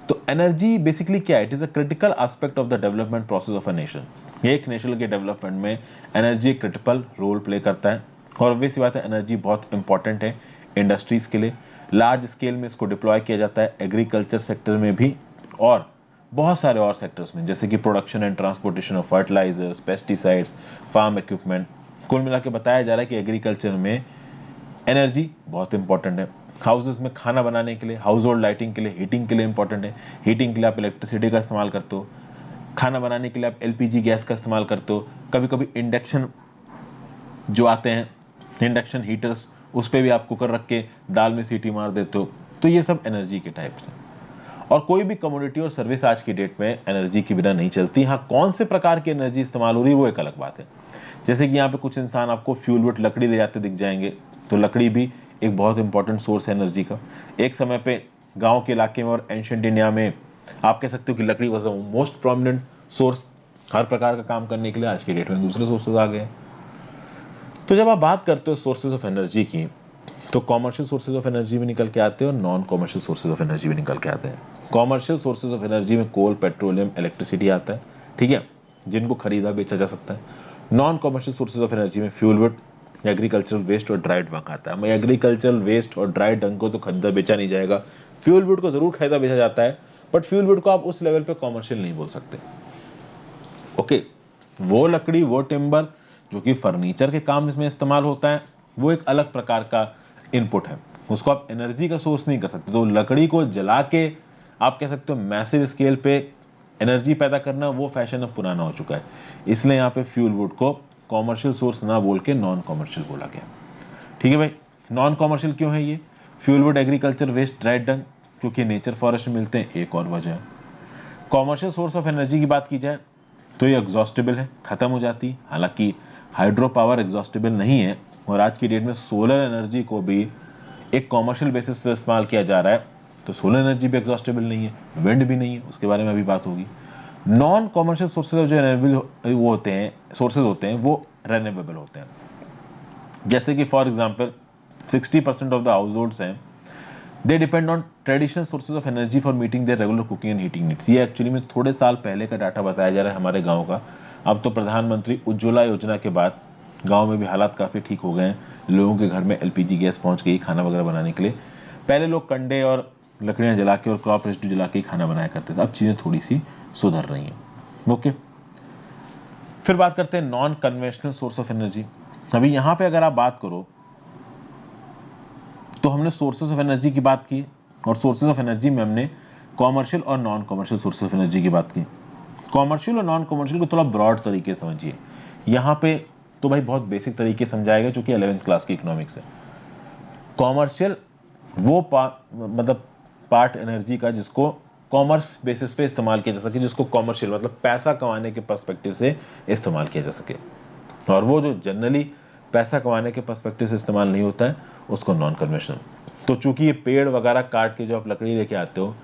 तो एनर्जी बेसिकली क्या है? It is a critical aspect of the development process of a nation. एक नेशन के डेवलपमेंट में एनर्जी एक क्रिटिकल रोल प्ले करता है। और ऑब्वियस बात है, एनर्जी बहुत इंपॉर्टेंट है इंडस्ट्रीज़ के लिए। लार्ज स्केल में इसको डिप्लॉय किया जाता है एग्रीकल्चर सेक्टर में भी, और बहुत सारे और सेक्टर्स में, जैसे कि production and transportation of fertilisers, pesticides, farm equipment. कुल मिला के बताया जा रहा है कि एग्रीकल्चर में एनर्जी बहुत इंपॉर्टेंट है। हाउसेस में खाना बनाने के लिए, हाउस होल्ड लाइटिंग के लिए, हीटिंग के लिए इंपॉर्टेंट है। हीटिंग के लिए आप इलेक्ट्रिसिटी का इस्तेमाल करते हो, खाना बनाने के लिए आप एलपीजी गैस का इस्तेमाल करते हो। कभी कभी इंडक्शन जो आते हैं, इंडक्शन हीटर्स, उस पर भी आप कुकर रख के दाल में सीटी मार देते हो। तो ये सब एनर्जी के टाइप्स हैं। और कोई भी कमोडिटी और सर्विस आज की डेट में एनर्जी के बिना नहीं चलती। हाँ, कौन से प्रकार की एनर्जी इस्तेमाल हो रही है वो एक अलग बात है। जैसे कि यहाँ पे कुछ इंसान आपको फ्यूल वुड लकड़ी ले जाते दिख जाएंगे, तो लकड़ी भी एक बहुत इंपॉर्टेंट सोर्स है एनर्जी का। एक समय पे गांव के इलाके में और एंशिएंट इंडिया में आप कह सकते हो कि लकड़ी was a most prominent source हर प्रकार का काम करने के लिए। आज की डेट में दूसरे सोर्सेज आ गए। तो जब आप बात करते हो सोर्सेज ऑफ एनर्जी की, तो कॉमर्शियल सोर्सेज ऑफ एनर्जी भी निकल के आते हैं और non commercial sources of energy भी निकल के आते हैं। कॉमर्शियल सोर्सेज ऑफ एनर्जी में कोल, पेट्रोलियम, इलेक्ट्रिसिटी आता है, ठीक है, जिनको खरीदा बेचा जा सकता है। Non commercial sources of energy में फ्यूल वुड, एग्रीकल्चरल वेस्ट और ड्राइड डंक आता है। मैं एग्रीकल्चरल वेस्ट और ड्राइड डंक को तो खरीदा बेचा नहीं जाएगा, फ्यूल वुड को जरूर खरीदा बेचा जाता है, बट फ्यूल वुड को आप उस लेवल पे कॉमर्शियल नहीं बोल सकते। ओके, वो लकड़ी, वो टिम्बर जो कि फर्नीचर के काम इसमें इस्तेमाल होता है, वो एक अलग प्रकार का इनपुट है, उसको आप एनर्जी का सोर्स नहीं कर सकते। तो लकड़ी को जला के आप कह सकते हो मैसिव स्केल पे एनर्जी पैदा करना, वो फैशन अब पुराना हो चुका है। इसलिए यहाँ पे फ्यूल वुड को कॉमर्शियल सोर्स ना बोल के नॉन कॉमर्शियल बोला गया, ठीक है भाई। नॉन कॉमर्शियल क्यों है ये? Fuel wood, agriculture waste, dried dung, क्योंकि नेचर फॉरेस्ट में मिलते हैं, एक और वजह है। कॉमर्शियल सोर्स ऑफ एनर्जी की बात की जाए तो ये एग्जॉस्टेबल है, ख़त्म हो जाती। हालांकि हाइड्रो पावर एग्जॉस्टेबल नहीं है, और आज की डेट में सोलर एनर्जी को भी एक कॉमर्शियल बेसिस पे इस्तेमाल किया जा रहा है, तो सोलर एनर्जी भी एग्जॉस्टेबल नहीं है, विंड भी नहीं है, उसके बारे में अभी बात होगी। नॉन कॉमर्शियल सोर्सेज ऑफ जो एनर्जी वो होते हैं, सोर्सेज होते हैं, वो रेन्यूएबल होते हैं। जैसे कि for example 60% of the households हैं, they depend on traditional sources of energy for meeting their regular cooking and heating needs. ये एक्चुअली में थोड़े साल पहले का डाटा बताया जा रहा है हमारे गांव का। अब तो प्रधानमंत्री उज्ज्वला योजना के बाद गांव में भी हालात काफ़ी ठीक हो गए हैं, लोगों के घर में एलपीजी गैस पहुंच गई खाना वगैरह बनाने के लिए। पहले लोग कंडे और लकड़ियाँ जला के और क्रॉप रेसिड्यू जला के ही खाना बनाया करते थे, अब चीज़ें थोड़ी सी सुधर रही हैं। ओके, फिर बात करते हैं non conventional source of energy. अभी यहाँ पे अगर आप बात करो तो हमने सोर्सेज ऑफ एनर्जी की बात की, और सोर्सेज ऑफ एनर्जी में हमने कॉमर्शियल और non commercial sources of energy की बात की। कॉमर्शियल और नॉन कॉमर्शियल को थोड़ा ब्रॉड तरीके से समझिए। यहाँ पे तो भाई बहुत बेसिक तरीके समझाएगा, जो कि 11th क्लास की इकोनॉमिक्स है। कॉमर्शियल वो मतलब पार्ट एनर्जी का जिसको कॉमर्स बेसिस पे इस्तेमाल किया जा सके, जिसको कॉमर्शियल मतलब पैसा कमाने के पर्सपेक्टिव से इस्तेमाल किया जा सके। और वो जो जनरली पैसा कमाने के पर्सपेक्टिव से इस्तेमाल नहीं होता है, उसको नॉन कन्वेंशनल। तो चूंकि ये पेड़ वगैरह काट के जो आप लकड़ी लेके आते हो,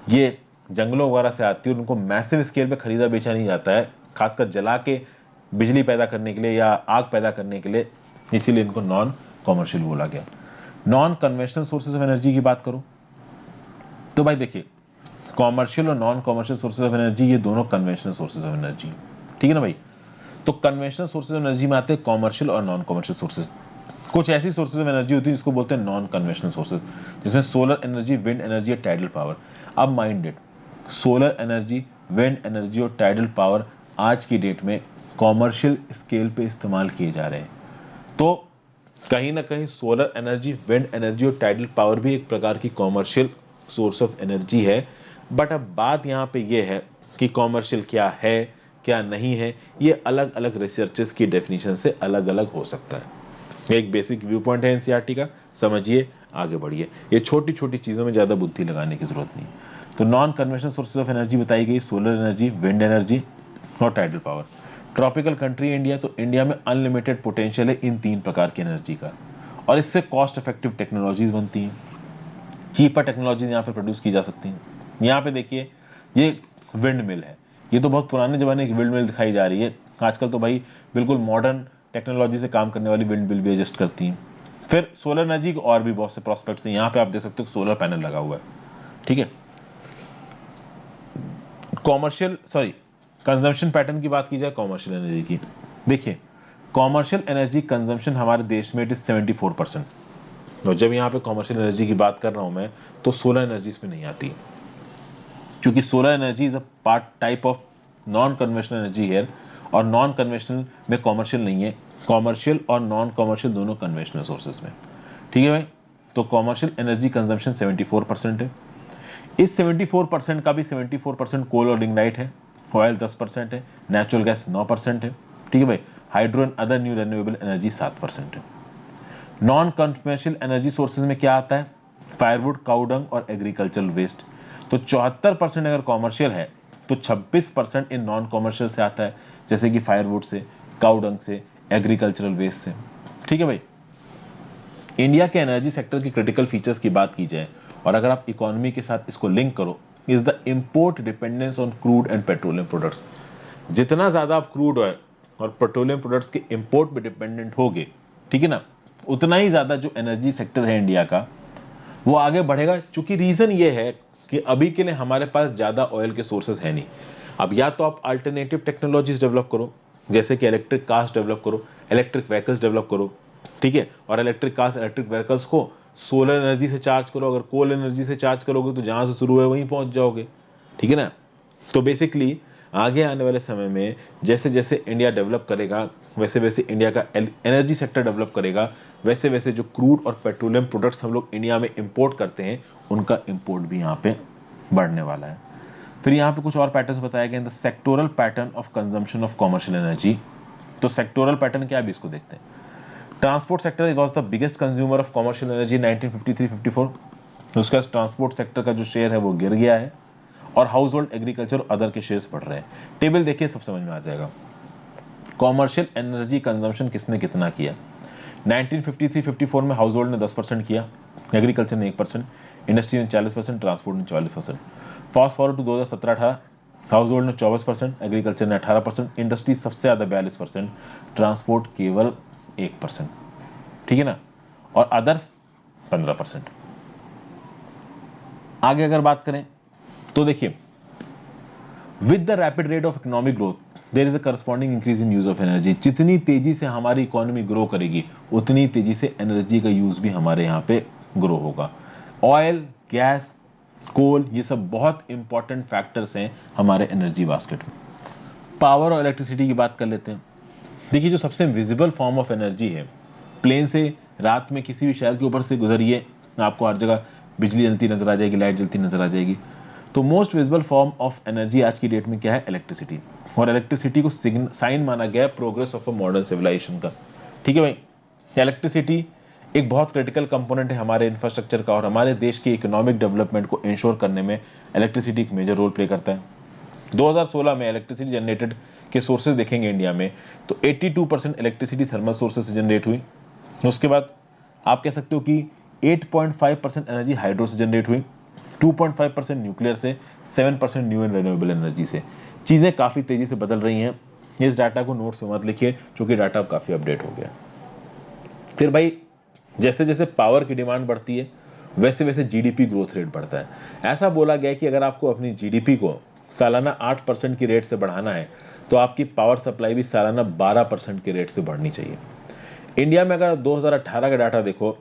ये जंगलों वगैरह से आती है, उनको मैसिव स्केल पे खरीदा बेचा नहीं जाता है, खासकर जला के बिजली पैदा करने के लिए या आग पैदा करने के लिए, इसीलिए इनको नॉन कॉमर्शियल बोला गया। Non conventional sources of energy की बात करूं तो भाई देखिए, कॉमर्शियल और non commercial sources of energy ये दोनों कन्वेंशनल सोर्सेज ऑफ एनर्जी, ठीक है ना भाई। तो कन्वेंशनल सोर्सेज ऑफ एनर्जी में आते हैं कॉमर्शियल और नॉन कॉमर्शियल सोर्सेज। कुछ ऐसी सोर्सेज ऑफ एनर्जी होती है जिसको बोलते हैं नॉन कन्वेंशनल सोर्सेज, जिसमें सोलर एनर्जी, विंड एनर्जी और टाइडल पावर। अब minded, solar energy, wind energy और टाइडल पावर आज की डेट में कॉमर्शियल स्केल पे इस्तेमाल किए जा रहे हैं। तो कहीं ना कहीं सोलर एनर्जी, विंड एनर्जी और टाइडल पावर भी एक प्रकार की कॉमर्शियल सोर्स ऑफ एनर्जी है। बट अब बात यहाँ पे ये है कि कॉमर्शियल क्या है क्या नहीं है, ये अलग अलग रिसर्चेस की डेफिनेशन से अलग अलग हो सकता है। एक बेसिक व्यू पॉइंट है एनसीईआरटी का, समझिए, आगे बढ़िए। ये छोटी छोटी चीज़ों में ज़्यादा बुद्धि लगाने की जरूरत नहीं। तो non conventional sources of energy बताई गई, सोलर एनर्जी, विंड एनर्जी और tidal power. Tropical country India, तो इंडिया में अनलिमिटेड पोटेंशियल है इन 3 प्रकार की एनर्जी का, और इससे कॉस्ट इफेक्टिव टेक्नोलॉजीज बनती हैं, चीपर टेक्नोलॉजीज यहाँ पे प्रोड्यूस की जा सकती हैं। यहाँ पे देखिए, ये विंड मिल है, ये तो बहुत पुराने ज़माने की विंड मिल दिखाई जा रही है। आजकल तो भाई बिल्कुल मॉडर्न टेक्नोलॉजी से काम करने वाली विंड मिल भी एडजस्ट करती हैं। फिर सोलर एनर्जी के और भी बहुत से प्रोस्पेक्ट्स हैं, यहाँ पे आप देख सकते हो सोलर पैनल लगा हुआ है, ठीक है। कॉमर्शियल कंजम्पशन पैटर्न की बात की जाए कॉमर्शियल एनर्जी की, देखिए कॉमर्शियल एनर्जी कंजम्पशन हमारे देश में इट इज 74%। और जब यहाँ पे कॉमर्शियल एनर्जी की बात कर रहा हूँ मैं, तो सोलर एनर्जी इसमें नहीं आती, क्योंकि solar energy is a part type of non conventional energy है, और नॉन कन्वेंशनल में कॉमर्शियल नहीं है। कॉमर्शियल और नॉन कॉमर्शियल दोनों कन्वेंशनल सोर्सेज में, ठीक है भाई। तो कॉमर्शियल एनर्जी कंजम्पशन 74% है। इस 74% का भी 74% कोल और लिग्नाइट है, ऑयल 10% है, नेचुरल गैस 9% है, ठीक है भाई। Hydro and other new renewable energy 7% है। नॉन कन्वेंशनल एनर्जी सोर्सेज में क्या आता है, फायरवुड, काउडंग और एग्रीकल्चरल वेस्ट। तो 74% अगर कॉमर्शियल है, तो 26% इन नॉन कॉमर्शियल से आता है, जैसे कि फायरवुड से, काउडंग से, एग्रीकल्चरल वेस्ट से, ठीक है भाई। इंडिया के एनर्जी सेक्टर की क्रिटिकल फीचर्स की बात की जाए, और अगर आप इकोनॉमी के साथ इसको लिंक करो, is the import dependence on crude and petroleum products. जितना ज़्यादा आप क्रूड ऑयल और पेट्रोलियम प्रोडक्ट्स के इंपोर्ट पे डिपेंडेंट होगे, ठीक है ना, उतना ही ज़्यादा जो एनर्जी सेक्टर है इंडिया का, वो आगे बढ़ेगा। चूंकि रीज़न ये है कि अभी के लिए हमारे पास ज़्यादा ऑयल के सोर्सेज है नहीं। अब या तो आप अल्टरनेटिव टेक्नोलॉजीज डेवलप करो, जैसे कि इलेक्ट्रिक कार्स डेवलप करो, इलेक्ट्रिक व्हीकल्स डेवलप करो, ठीक है। और इलेक्ट्रिक कार्स, इलेक्ट्रिक व्हीकल्स को सोलर एनर्जी से चार्ज करो। अगर कोल एनर्जी से चार्ज करोगे तो जहाँ से शुरू है वहीं पहुँच जाओगे, ठीक है ना। तो बेसिकली आगे आने वाले समय में जैसे जैसे इंडिया डेवलप करेगा, वैसे वैसे इंडिया का एनर्जी सेक्टर डेवलप करेगा, वैसे वैसे जो क्रूड और पेट्रोलियम प्रोडक्ट्स हम लोग इंडिया में इंपोर्ट करते हैं, उनका इंपोर्ट भी यहाँ पे बढ़ने वाला है। फिर यहाँ पे कुछ और पैटर्न्स बताए गए, the sectoral pattern of consumption of commercial energy. तो सेक्टोरल पैटर्न क्या है, अभी इसको देखते हैं। Transport sector was the biggest consumer of commercial energy 1953-54। उसका ट्रांसपोर्ट सेक्टर का जो शेयर है वो गिर गया है, और हाउस होल्ड, एग्रीकल्चर और अदर के शेयर्स बढ़ रहे हैं। टेबल देखिए, सब समझ में आ जाएगा। कॉमर्शियल एनर्जी कंजम्पशन किसने कितना किया। 1953-54 में हाउस होल्ड ने 10% किया, एग्रीकल्चर ने 1%, इंडस्ट्री ने 40%, ट्रांसपोर्ट ने 44%। Fast forward to 2017-18, household ने 24%, एग्रीकल्चर ने 18%, इंडस्ट्री सबसे ज़्यादा 42%, ट्रांसपोर्ट केवल 1%, ठीक है ना, और अदर्स 15%। आगे अगर बात करें तो देखिए, with the rapid rate of economic growth there is a corresponding increase in use of energy. जितनी तेजी से हमारी इकोनॉमी ग्रो करेगी, उतनी तेजी से एनर्जी का यूज भी हमारे यहाँ पे ग्रो होगा। ऑयल, गैस, कोल, ये सब बहुत इंपॉर्टेंट फैक्टर्स हैं हमारे एनर्जी बास्केट में। पावर और इलेक्ट्रिसिटी की बात कर लेते हैं। देखिए, जो सबसे विजिबल फॉर्म ऑफ एनर्जी है, प्लेन से रात में किसी भी शहर के ऊपर से गुजरिए, आपको हर जगह बिजली जलती नजर आ जाएगी, लाइट जलती नजर आ जाएगी। तो most visible form of energy आज की डेट में क्या है, इलेक्ट्रिसिटी। और इलेक्ट्रिसिटी को साइन माना गया है progress of a modern civilisation का, ठीक है भाई। इलेक्ट्रिसिटी एक बहुत क्रिटिकल कंपोनेंट है हमारे इंफ्रास्ट्रक्चर का, और हमारे देश के इकोनॉमिक डेवलपमेंट को इंश्योर करने में इलेक्ट्रिसिटी एक मेजर रोल प्ले करता है। 2016 में इलेक्ट्रिसिटी जनरेटेड के सोर्सेज देखेंगे इंडिया में तो 82% इलेक्ट्रिसिटी थर्मल सोर्सेज से जनरेट हुई। उसके बाद आप कह सकते हो कि 8.5% एनर्जी हाइड्रो से जनरेट हुई, 2.5% न्यूक्लियर से, 7% न्यू एंड रिन्यूएबल एनर्जी से। चीज़ें काफ़ी तेज़ी से बदल रही हैं। इस डाटा को नोट्स में मत लिखिए क्योंकि डाटा काफ़ी अपडेट हो गया। फिर भाई जैसे जैसे पावर की डिमांड बढ़ती है वैसे वैसे जीडीपी ग्रोथ रेट बढ़ता है। ऐसा बोला गया है कि अगर आपको अपनी जीडीपी को सालाना 8% की रेट से बढ़ाना है तो आपकी पावर सप्लाई भी सालाना 12% की रेट से बढ़नी चाहिए। इंडिया में अगर 2018 का डाटा देखो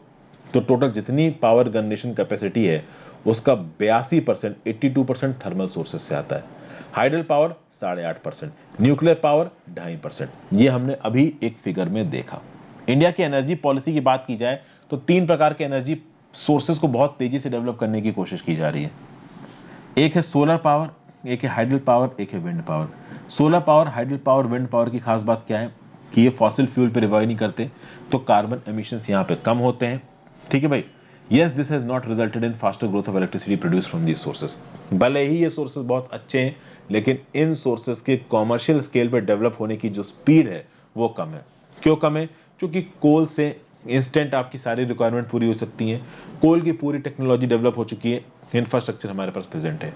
तो टोटल जितनी पावर जनरेशन कैपेसिटी है उसका 82%, 82% थर्मल सोर्सेज से आता है। Hydel power 8.5%, nuclear power 2.5%। ये हमने अभी एक फिगर में देखा। इंडिया की एनर्जी पॉलिसी की बात की जाए तो 3 प्रकार के एनर्जी सोर्सेज को बहुत तेजी से डेवलप करने की कोशिश की जा रही है। एक है सोलर पावर, एक है हाइडल पावर, एक है wind power. Solar power, hydel power, wind power की खास बात क्या है कि ये फॉसिल फ्यूल पे रिवाई नहीं करते तो कार्बन एमिशंस यहाँ पे कम होते हैं। ठीक है भाई। Yes, this has not resulted in faster growth of electricity produce from these sources. भले ही ये सोर्सेज बहुत अच्छे हैं लेकिन इन सोर्सेज के कॉमर्शियल स्केल पर डेवलप होने की जो स्पीड है वो कम है। क्यों कम है? क्योंकि कोल से इंस्टेंट आपकी सारी रिक्वायरमेंट पूरी हो सकती है। कोल की पूरी टेक्नोलॉजी डेवलप हो चुकी है, इंफ्रास्ट्रक्चर हमारे पास प्रेजेंट है।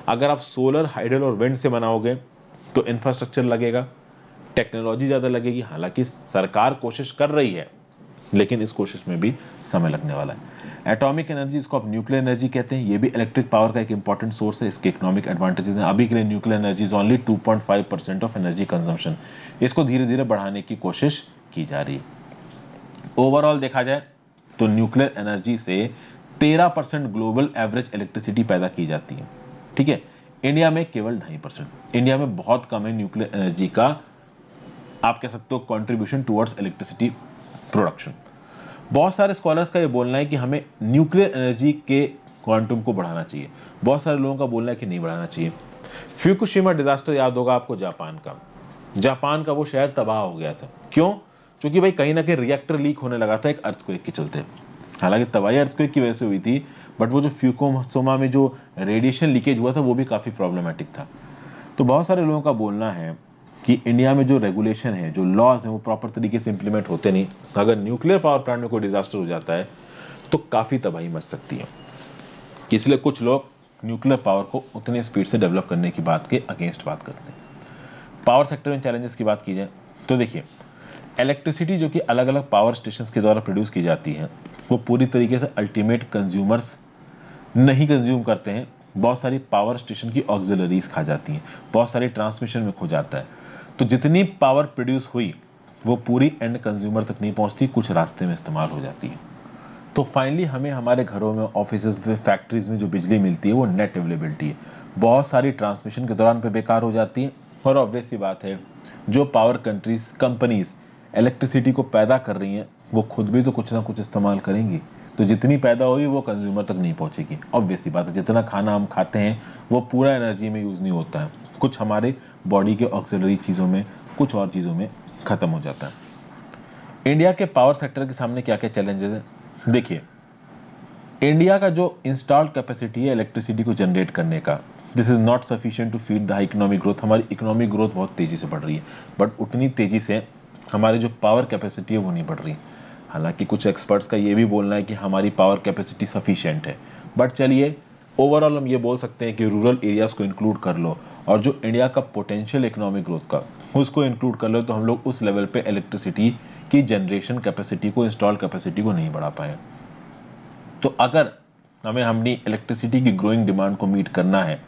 अगर आप सोलर, हाइडल और विंड से बनाओगे तो इंफ्रास्ट्रक्चर लगेगा, टेक्नोलॉजी ज़्यादा लगेगी। हालांकि सरकार कोशिश कर रही है लेकिन इस कोशिश में भी समय लगने वाला है। एटॉमिक एनर्जी, इसको आप न्यूक्लियर एनर्जी कहते हैं, ये भी इलेक्ट्रिक पावर का एक इंपॉर्टेंट सोर्स है। इसके इकोनॉमिक एडवांटेजेस हैं। अभी के लिए nuclear energy is only 2.5% of energy consumption. इसको धीरे धीरे बढ़ाने की कोशिश की जा रही है। ओवरऑल देखा जाए तो न्यूक्लियर एनर्जी से 13% ग्लोबल एवरेज इलेक्ट्रिसिटी पैदा की जाती है। ठीक है, इंडिया में केवल 2.5%। इंडिया में बहुत कम है न्यूक्लियर एनर्जी का, आप कह सकते हो, कंट्रीब्यूशन टुवर्ड्स इलेक्ट्रिसिटी प्रोडक्शन। बहुत सारे स्कॉलर्स का ये बोलना है कि हमें न्यूक्लियर एनर्जी के क्वांटम को बढ़ाना चाहिए। बहुत सारे लोगों का बोलना है कि नहीं बढ़ाना चाहिए। फ्यूकुशिमा डिजास्टर याद होगा आपको, जापान का वो शहर तबाह हो गया था। क्यों? क्योंकि भाई कहीं ना कहीं रिएक्टर लीक होने लगा था एक अर्थक्वेक के चलते। हालांकि तबाही अर्थक्वेक की वजह से हुई थी बट वो जो फ्यूकुशिमा में जो रेडिएशन लीकेज हुआ था वो भी काफ़ी प्रॉब्लमेटिक था। तो बहुत सारे लोगों का बोलना है कि इंडिया में जो रेगुलेशन है, जो लॉज हैं, वो प्रॉपर तरीके से इंप्लीमेंट होते नहीं। अगर न्यूक्लियर पावर प्लांट में कोई डिजास्टर हो जाता है तो काफ़ी तबाही मच सकती है। इसलिए कुछ लोग न्यूक्लियर पावर को उतनी स्पीड से डेवलप करने की बात के अगेंस्ट बात करते हैं। पावर सेक्टर में चैलेंजेस की बात की जाए तो देखिए, इलेक्ट्रिसिटी जो कि अलग अलग पावर स्टेशन के द्वारा प्रोड्यूस की जाती है वो पूरी तरीके से अल्टीमेट कंज्यूमर्स नहीं कंज्यूम करते हैं। बहुत सारी पावर स्टेशन की ऑक्सिलरीज खा जाती हैं, बहुत सारी ट्रांसमिशन में खो जाता है। तो जितनी पावर प्रोड्यूस हुई वो पूरी एंड कंज्यूमर तक नहीं पहुंचती, कुछ रास्ते में इस्तेमाल हो जाती है। तो फाइनली हमें हमारे घरों में, ऑफिस में, फैक्ट्रीज में जो बिजली मिलती है वो नेट अवेलेबिलिटी है। बहुत सारी ट्रांसमिशन के दौरान पे बेकार हो जाती है। और ऑब्वियस सी बात है, जो पावर कंपनीज इलेक्ट्रिसिटी को पैदा कर रही हैं वो खुद भी तो कुछ ना कुछ इस्तेमाल करेंगी। तो जितनी पैदा होगी वो कंज्यूमर तक नहीं पहुंचेगी। ऑब्वियस सी बात है, जितना खाना हम खाते हैं वो पूरा एनर्जी में यूज़ नहीं होता है, कुछ हमारे बॉडी के ऑक्सिलरी चीज़ों में, कुछ और चीज़ों में ख़त्म हो जाता है। इंडिया के पावर सेक्टर के सामने क्या क्या चैलेंजेस हैं देखिए। इंडिया का जो इंस्टॉल्ड कैपेसिटी है इलेक्ट्रिसिटी को जनरेट करने का, this is not sufficient to feed the economic growth. हमारी इकोनॉमिक ग्रोथ बहुत तेजी से बढ़ रही है बट उतनी तेजी से हमारी जो पावर कैपेसिटी है वो नहीं बढ़ रही। हालांकि कुछ एक्सपर्ट्स का ये भी बोलना है कि हमारी पावर कैपेसिटी सफिशिएंट है। बट चलिए, ओवरऑल हम ये बोल सकते हैं कि रूरल एरियाज को इंक्लूड कर लो और जो इंडिया का पोटेंशियल इकोनॉमिक ग्रोथ का उसको इंक्लूड कर लो तो हम लोग उस लेवल पे इलेक्ट्रिसिटी की जनरेशन कैपेसिटी को, इंस्टॉल कैपेसिटी को नहीं बढ़ा पाए। तो अगर हमें अपनी इलेक्ट्रिसिटी की ग्रोइंग डिमांड को मीट करना है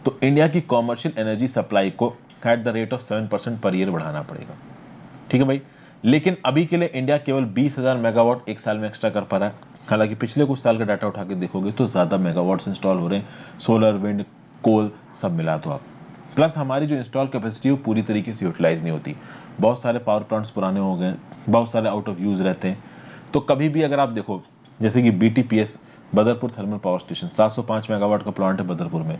तो इंडिया की कॉमर्शियल एनर्जी सप्लाई को at the rate of 7% per year बढ़ाना पड़ेगा। ठीक है भाई। लेकिन अभी के लिए इंडिया केवल 20,000 मेगावाट एक साल में एक्स्ट्रा कर पा रहा है। हालांकि पिछले कुछ साल का डाटा उठा के देखोगे तो ज़्यादा मेगावाट्स इंस्टॉल हो रहे हैं, सोलर, विंड, कोल सब मिला तो आप। प्लस हमारी जो इंस्टॉल कैपेसिटी है वो पूरी तरीके से यूटिलाइज नहीं होती। बहुत सारे पावर प्लांट्स पुराने हो गए, बहुत सारे आउट ऑफ यूज़ रहते हैं। तो कभी भी अगर आप देखो, जैसे कि BTPS Badarpur thermal power station 705 megawatt का प्लांट है बदरपुर में,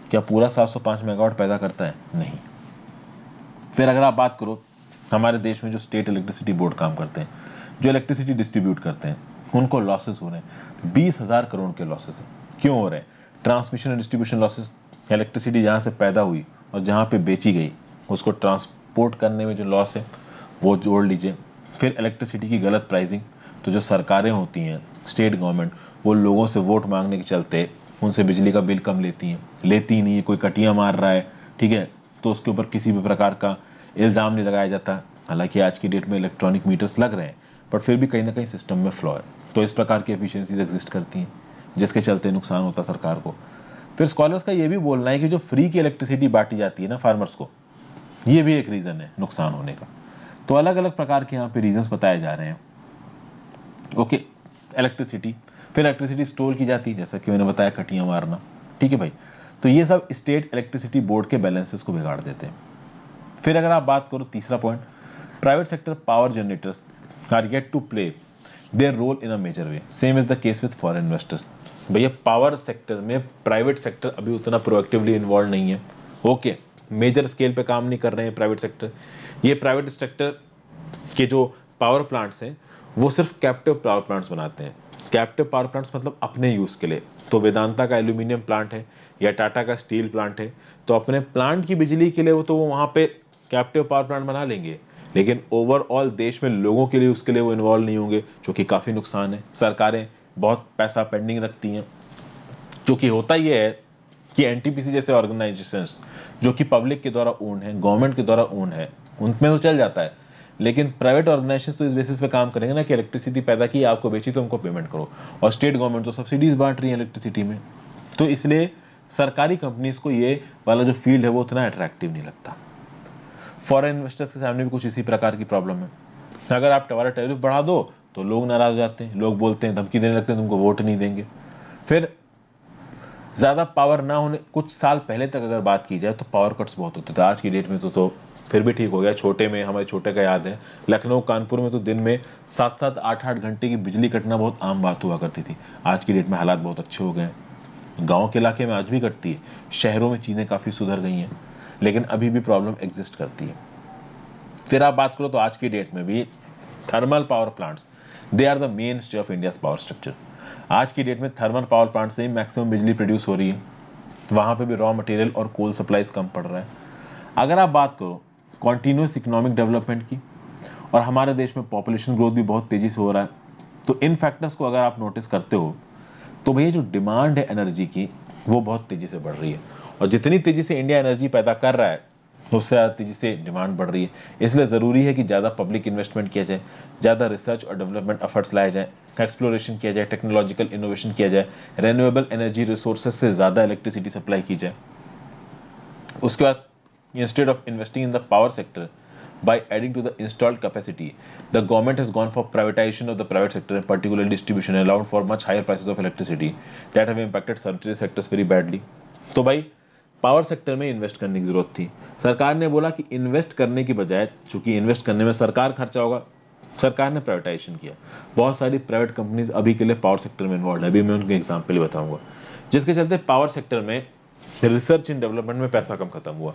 क्या पूरा 705 मेगावाट पैदा करता है? नहीं। फिर अगर आप बात करो, हमारे देश में जो स्टेट इलेक्ट्रिसिटी बोर्ड काम करते हैं, जो इलेक्ट्रिसिटी डिस्ट्रीब्यूट करते हैं, उनको लॉसेस हो रहे हैं, 20,000 करोड़ के लॉसेस हैं। क्यों हो रहे हैं? Transmission and distribution losses, electricity जहाँ से पैदा हुई और जहाँ पे बेची गई उसको ट्रांसपोर्ट करने में जो लॉस है वो जोड़ लीजिए। फिर इलेक्ट्रिसिटी की गलत प्राइसिंग, तो जो सरकारें होती हैं, स्टेट गवर्नमेंट, वो लोगों से वोट मांगने के चलते उनसे बिजली का बिल कम लेती हैं, लेती ही नहीं है, कोई कटियाँ मार रहा है, ठीक है, तो उसके ऊपर किसी भी प्रकार का इल्ज़ाम नहीं लगाया जाता। हालांकि आज की डेट में इलेक्ट्रॉनिक मीटर्स लग रहे हैं, बट फिर भी कहीं ना कहीं सिस्टम में फ्लॉ है। तो इस प्रकार की एफिशिएंसीज एग्जिस्ट करती हैं जिसके चलते नुकसान होता है सरकार को। फिर स्कॉलर्स का ये भी बोलना है कि जो फ्री की इलेक्ट्रिसिटी बांटी जाती है ना फार्मर्स को, ये भी एक रीज़न है नुकसान होने का। तो अलग अलग प्रकार के यहाँ पे रीजंस बताए जा रहे हैं। ओके, इलेक्ट्रिसिटी, फिर इलेक्ट्रिसिटी स्टोर की जाती है, जैसा कि मैंने बताया कटियाँ मारना, ठीक है भाई। तो ये सब स्टेट इलेक्ट्रिसिटी बोर्ड के बैलेंसेस को बिगाड़ देते हैं। फिर अगर आप बात करो तीसरा point, private sector power generators are yet to play their role in a major way, same is the case with foreign investors. भैया पावर सेक्टर में प्राइवेट सेक्टर अभी उतना प्रोएक्टिवली इन्वॉल्व नहीं है। ओके, मेजर स्केल पे काम नहीं कर रहे हैं प्राइवेट सेक्टर। ये प्राइवेट सेक्टर के जो पावर प्लांट्स हैं वो सिर्फ कैप्टिव पावर प्लांट्स बनाते हैं। कैप्टिव पावर प्लांट्स मतलब अपने यूज़ के लिए। तो वेदांता का एल्यूमिनियम प्लांट है या टाटा का स्टील प्लांट है, तो अपने प्लांट की बिजली के लिए वो वहाँ पे कैप्टिव पावर प्लांट बना लेंगे, लेकिन ओवरऑल देश में लोगों के लिए उसके लिए वो इन्वॉल्व नहीं होंगे, जो कि काफ़ी नुकसान है। सरकारें बहुत पैसा पेंडिंग रखती हैं, जो कि होता ही है कि एनटीपीसी जैसे ऑर्गेनाइजेशंस जो कि पब्लिक के द्वारा ओन है, गवर्नमेंट के द्वारा ओन है, उनमें तो चल जाता है, लेकिन प्राइवेट ऑर्गेनाइजेशंस तो इस बेसिस पे काम करेंगे ना कि इलेक्ट्रिसिटी पैदा की, आपको बेची तो उनको पेमेंट करो। और स्टेट गवर्नमेंट तो सब्सिडीज बांट रही है इलेक्ट्रिसिटी में, तो इसलिए सरकारी कंपनीज को ये वाला जो फील्ड है वो उतना अट्रैक्टिव नहीं लगता। फॉरेन इन्वेस्टर्स के सामने भी कुछ इसी प्रकार की प्रॉब्लम है। अगर आप टवारा टैरिफ बढ़ा दो तो लोग नाराज हो जाते हैं, लोग बोलते हैं, धमकी देने लगते हैं, तुमको वोट नहीं देंगे। फिर ज़्यादा पावर ना होने, कुछ साल पहले तक अगर बात की जाए तो पावर कट्स बहुत होते थे। आज की डेट में तो फिर भी ठीक हो गया। छोटे में, हमारे छोटे का याद है, लखनऊ कानपुर में तो दिन में 7-7 8-8 घंटे की बिजली कटना बहुत आम बात हुआ करती थी। आज की डेट में हालात बहुत अच्छे हो गए हैं। गाँव के इलाके में आज भी कटती है, शहरों में चीज़ें काफ़ी सुधर गई हैं, लेकिन अभी भी प्रॉब्लम एग्जिस्ट करती है। फिर आप बात करो तो आज की डेट में भी thermal power plants, they are the mainstay of India's power structure. आज की डेट में थर्मल पावर प्लांट से ही मैक्सिमम बिजली प्रोड्यूस हो रही है। वहाँ पे भी रॉ मटेरियल और कोल सप्लाईज कम पड़ रहा है। अगर आप बात करो कॉन्टीन्यूस इकोनॉमिक डेवलपमेंट की, और हमारे देश में पॉपुलेशन ग्रोथ भी बहुत तेज़ी से हो रहा है, तो इन फैक्टर्स को अगर आप नोटिस करते हो तो भैया जो डिमांड है एनर्जी की वो बहुत तेज़ी से बढ़ रही है। और जितनी तेज़ी से इंडिया एनर्जी पैदा कर रहा है उससे ज़्यादा तेज़ी से डिमांड बढ़ रही है। इसलिए ज़रूरी है कि ज़्यादा पब्लिक इन्वेस्टमेंट किया जाए, ज़्यादा रिसर्च और डेवलपमेंट एफर्ट्स लाए जाए, एक्सप्लोरेशन किया जाए, टेक्नोलॉजिकल इनोवेशन किया जाए, रेन्यूएबल एनर्जी रिसोर्सेज से ज़्यादा इलेक्ट्रिसिटी सप्लाई की जाए। उसके बाद instead of investing in the power sector by adding to the installed capacity, the government has gone for privatization of the private sector, and particularly distribution, and allowed for much higher prices of electricity that have impacted certain sectors very badly. तो भाई power sector में invest करने की जरूरत थी। सरकार ने बोला कि इन्वेस्ट करने की बजाय, चूंकि इन्वेस्ट करने में सरकार खर्चा होगा, सरकार ने प्राइवेटाइजेशन किया। बहुत सारी प्राइवेट कंपनीज अभी के लिए पावर सेक्टर में इन्वॉल्व है, अभी मैं उनके एग्जाम्पल बताऊंगा, जिसके चलते पावर सेक्टर में रिसर्च एंड डेवलपमेंट में पैसा कम खत्म हुआ,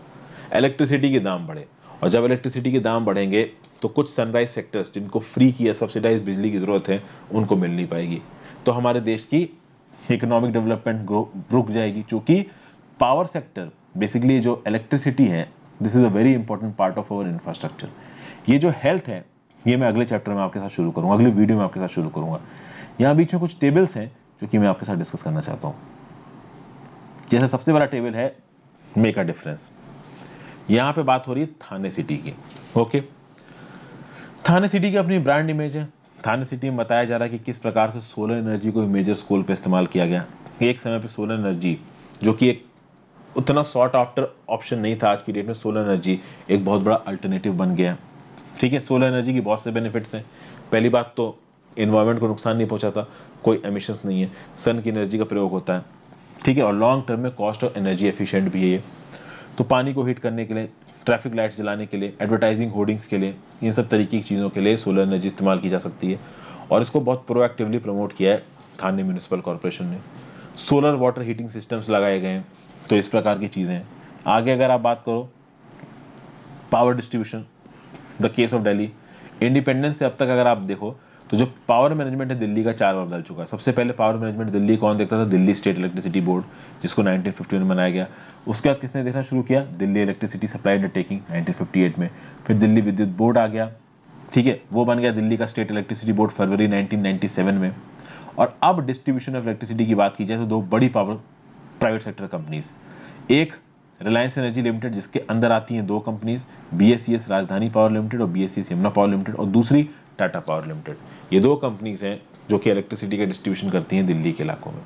इलेक्ट्रिसिटी के दाम बढ़े, और जब इलेक्ट्रिसिटी के दाम बढ़ेंगे तो कुछ सनराइज सेक्टर्स जिनको फ्री की या सब्सिडाइज बिजली की ज़रूरत है उनको मिल नहीं पाएगी, तो हमारे देश की इकोनॉमिक डेवलपमेंट रुक जाएगी। क्योंकि पावर सेक्टर बेसिकली जो इलेक्ट्रिसिटी है, this is a very important part of our infrastructure. ये जो हेल्थ है ये मैं अगले चैप्टर में आपके साथ शुरू करूँगा, अगली वीडियो में आपके साथ शुरू करूँगा। यहाँ बीच में कुछ टेबल्स हैं जो कि मैं आपके साथ डिस्कस करना चाहता हूँ। जैसे सबसे बड़ा टेबल है मेक अ डिफरेंस। यहाँ पे बात हो रही है थाने सिटी की। ओके, थाने सिटी की अपनी ब्रांड इमेज है। थाने सिटी में बताया जा रहा है कि किस प्रकार से सोलर एनर्जी को मेजर स्केल पे इस्तेमाल किया गया। एक समय पे सोलर एनर्जी जो कि एक उतना सॉट आफ्टर ऑप्शन नहीं था, आज की डेट में सोलर एनर्जी एक बहुत बड़ा अल्टरनेटिव बन गया। ठीक है, सोलर एनर्जी की बहुत से बेनिफिट्स हैं। पहली बात तो इन्वायरमेंट को नुकसान नहीं पहुंचाता, कोई एमिशंस नहीं है, सन की एनर्जी का प्रयोग होता है, ठीक है, और लॉन्ग टर्म में कॉस्ट और एनर्जी एफिशिएंट भी है ये। तो पानी को हीट करने के लिए, ट्रैफिक लाइट्स जलाने के लिए, एडवर्टाइजिंग होर्डिंग्स के लिए, इन सब तरीके की चीज़ों के लिए सोलर एनर्जी इस्तेमाल की जा सकती है, और इसको बहुत प्रोएक्टिवली प्रमोट किया है थाने म्यूनिसिपल कॉरपोरेशन ने। सोलर वाटर हीटिंग सिस्टम्स लगाए गए हैं, तो इस प्रकार की चीज़ें हैं। आगे अगर आप बात करो power distribution, the case of Delhi, independence से अब तक अगर आप देखो तो तो जो पावर मैनेजमेंट है दिल्ली का 4 बार बदल चुका है। सबसे पहले पावर मैनेजमेंट दिल्ली कौन देखता था? दिल्ली स्टेट इलेक्ट्रिसिटी बोर्ड, जिसको 1951 में बनाया गया। उसके बाद किसने देखना शुरू किया? दिल्ली इलेक्ट्रिसिटी सप्लाई अंडरटेकिंग 1958 में। फिर दिल्ली विद्युत बोर्ड आ गया, ठीक है, वो बन गया दिल्ली का स्टेट इलेक्ट्रिसिटी बोर्ड फरवरी 1997 में। और अब डिस्ट्रीब्यूशन ऑफ इलेक्ट्रिसिटी की बात की जाए तो दो बड़ी पावर प्राइवेट सेक्टर कंपनीज, एक रिलायंस एनर्जी लिमिटेड जिसके अंदर आती हैं दो कंपनीज, बीएसईएस राजधानी पावर लिमिटेड और बीएसईएस यमुना पावर लिमिटेड, और दूसरी टाटा पावर लिमिटेड। ये दो कंपनीज हैं जो कि इलेक्ट्रिसिटी का डिस्ट्रीब्यूशन करती हैं दिल्ली के इलाकों में।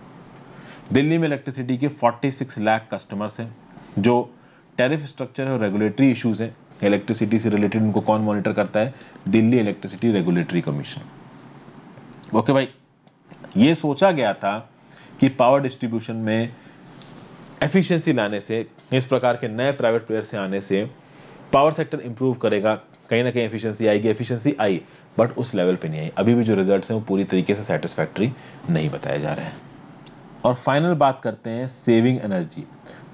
दिल्ली में इलेक्ट्रिसिटी के 46 लाख कस्टमर्स हैं। जो टैरिफ स्ट्रक्चर है और रेगुलेटरी इश्यूज हैं इलेक्ट्रिसिटी से रिलेटेड, उनको कौन मॉनिटर करता है? Delhi electricity regulatory commission. Okay भाई, ये सोचा गया था कि पावर डिस्ट्रीब्यूशन में एफिशिएंसी लाने से, इस प्रकार के नए प्राइवेट प्लेयर से आने से पावर सेक्टर इंप्रूव करेगा, कहीं ना कहीं एफिशिएंसी आएगी। एफिशिएंसी आई बट उस लेवल पे नहीं आई। अभी भी जो रिजल्ट्स हैं वो पूरी तरीके से सेटिस्फैक्टरी नहीं बताए जा रहे हैं। और फाइनल बात करते हैं saving energy,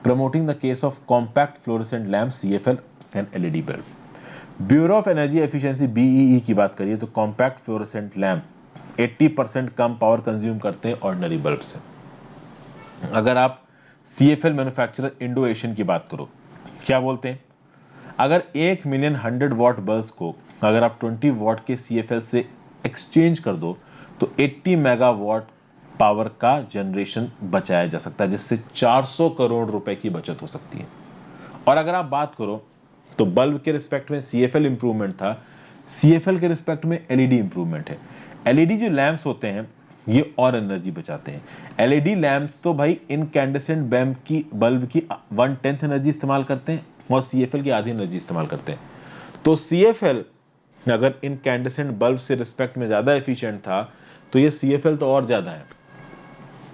promoting the case of compact fluorescent lamp CFL and LED bulb. Bureau of energy efficiency BEE की बात करिए तो कॉम्पैक्ट फ्लोरेसेंट लैम्प 80% कम पावर कंज्यूम करते हैं ऑर्डिनरी बल्ब से। अगर आप CFL मैन्युफैक्चरर इंडो एशियन की बात करो, क्या बोलते हैं? अगर 1 मिलियन 100 वॉट बल्ब को अगर आप 20 वॉट के CFL से एक्सचेंज कर दो तो 80 मेगावाट पावर का जनरेशन बचाया जा सकता है, जिससे 400 करोड़ रुपए की बचत हो सकती है। और अगर आप बात करो तो बल्ब के रिस्पेक्ट में CFL इंप्रूवमेंट था, CFL के रिस्पेक्ट में LED इंप्रूवमेंट है। LED जो लैंप्स होते हैं ये और एनर्जी बचाते हैं। LED लैंप्स तो भाई इनकैंडेसेंट बल्ब की 1/10 एनर्जी इस्तेमाल करते हैं और CFL की आधी एनर्जी इस्तेमाल करते हैं। तो CFL अगर इनकैंडेसेंट बल्ब से रिस्पेक्ट में ज़्यादा एफिशिएंट था तो ये CFL तो और ज़्यादा है,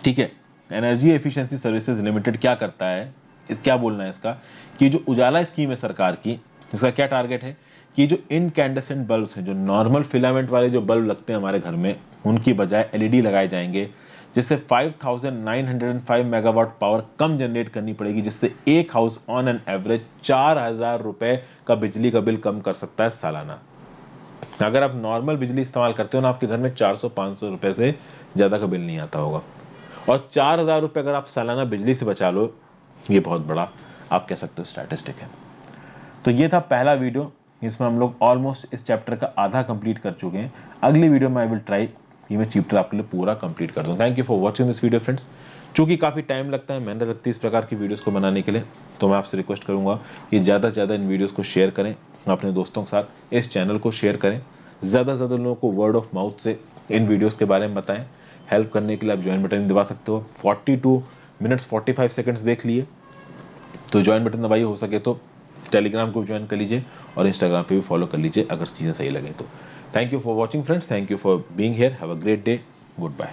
ठीक है। एनर्जी एफिशिएंसी सर्विसेज लिमिटेड क्या करता है, क्या बोलना है इसका, कि जो उजाला स्कीम है सरकार की, इसका क्या टारगेट है कि जो इनकैंडेसेंट बल्ब्स हैं, जो नॉर्मल फिलामेंट वाले जो बल्ब लगते हैं हमारे घर में, उनकी बजाय LED लगाए जाएंगे, जिससे 5905 मेगावाट पावर कम जनरेट करनी पड़ेगी, जिससे एक हाउस ऑन एन एवरेज 4000 रुपए का बिजली का बिल कम कर सकता है सालाना। अगर आप नॉर्मल बिजली इस्तेमाल करते हो ना, आपके घर में 400-500 रुपए से ज्यादा का बिल नहीं आता होगा। और 4000 रुपए अगर आप सालाना बिजली से बचा लो, ये बहुत बड़ा आप कह सकते हो स्टैटिस्टिक है। तो ये था पहला वीडियो, इसमें हम लोग ऑलमोस्ट इस चैप्टर का आधा कंप्लीट कर चुके हैं। अगली वीडियो में आई विल ट्राई कि मैं चैप्टर आपके लिए पूरा कंप्लीट कर दूं। Thank you for watching this video friends. चूंकि काफ़ी टाइम लगता है, मेहनत लगती है इस प्रकार की वीडियोस को बनाने के लिए, तो मैं आपसे रिक्वेस्ट करूंगा कि ज़्यादा से ज़्यादा इन वीडियोस को शेयर करें, अपने दोस्तों के साथ इस चैनल को शेयर करें, ज़्यादा से ज़्यादा लोगों को वर्ड ऑफ माउथ से इन वीडियोज़ के बारे में बताएं। हेल्प करने के लिए आप ज्वाइन बटन दबा सकते हो। 42 मिनट्स 45 सेकेंड्स देख लिए तो ज्वाइन बटन दबाइए, हो सके तो टेलीग्राम को ज्वाइन कर लीजिए और इंस्टाग्राम पे भी फॉलो कर लीजिए अगर चीज़ें सही लगे तो। Thank you for watching friends, thank you for being here, have a great day, good bye.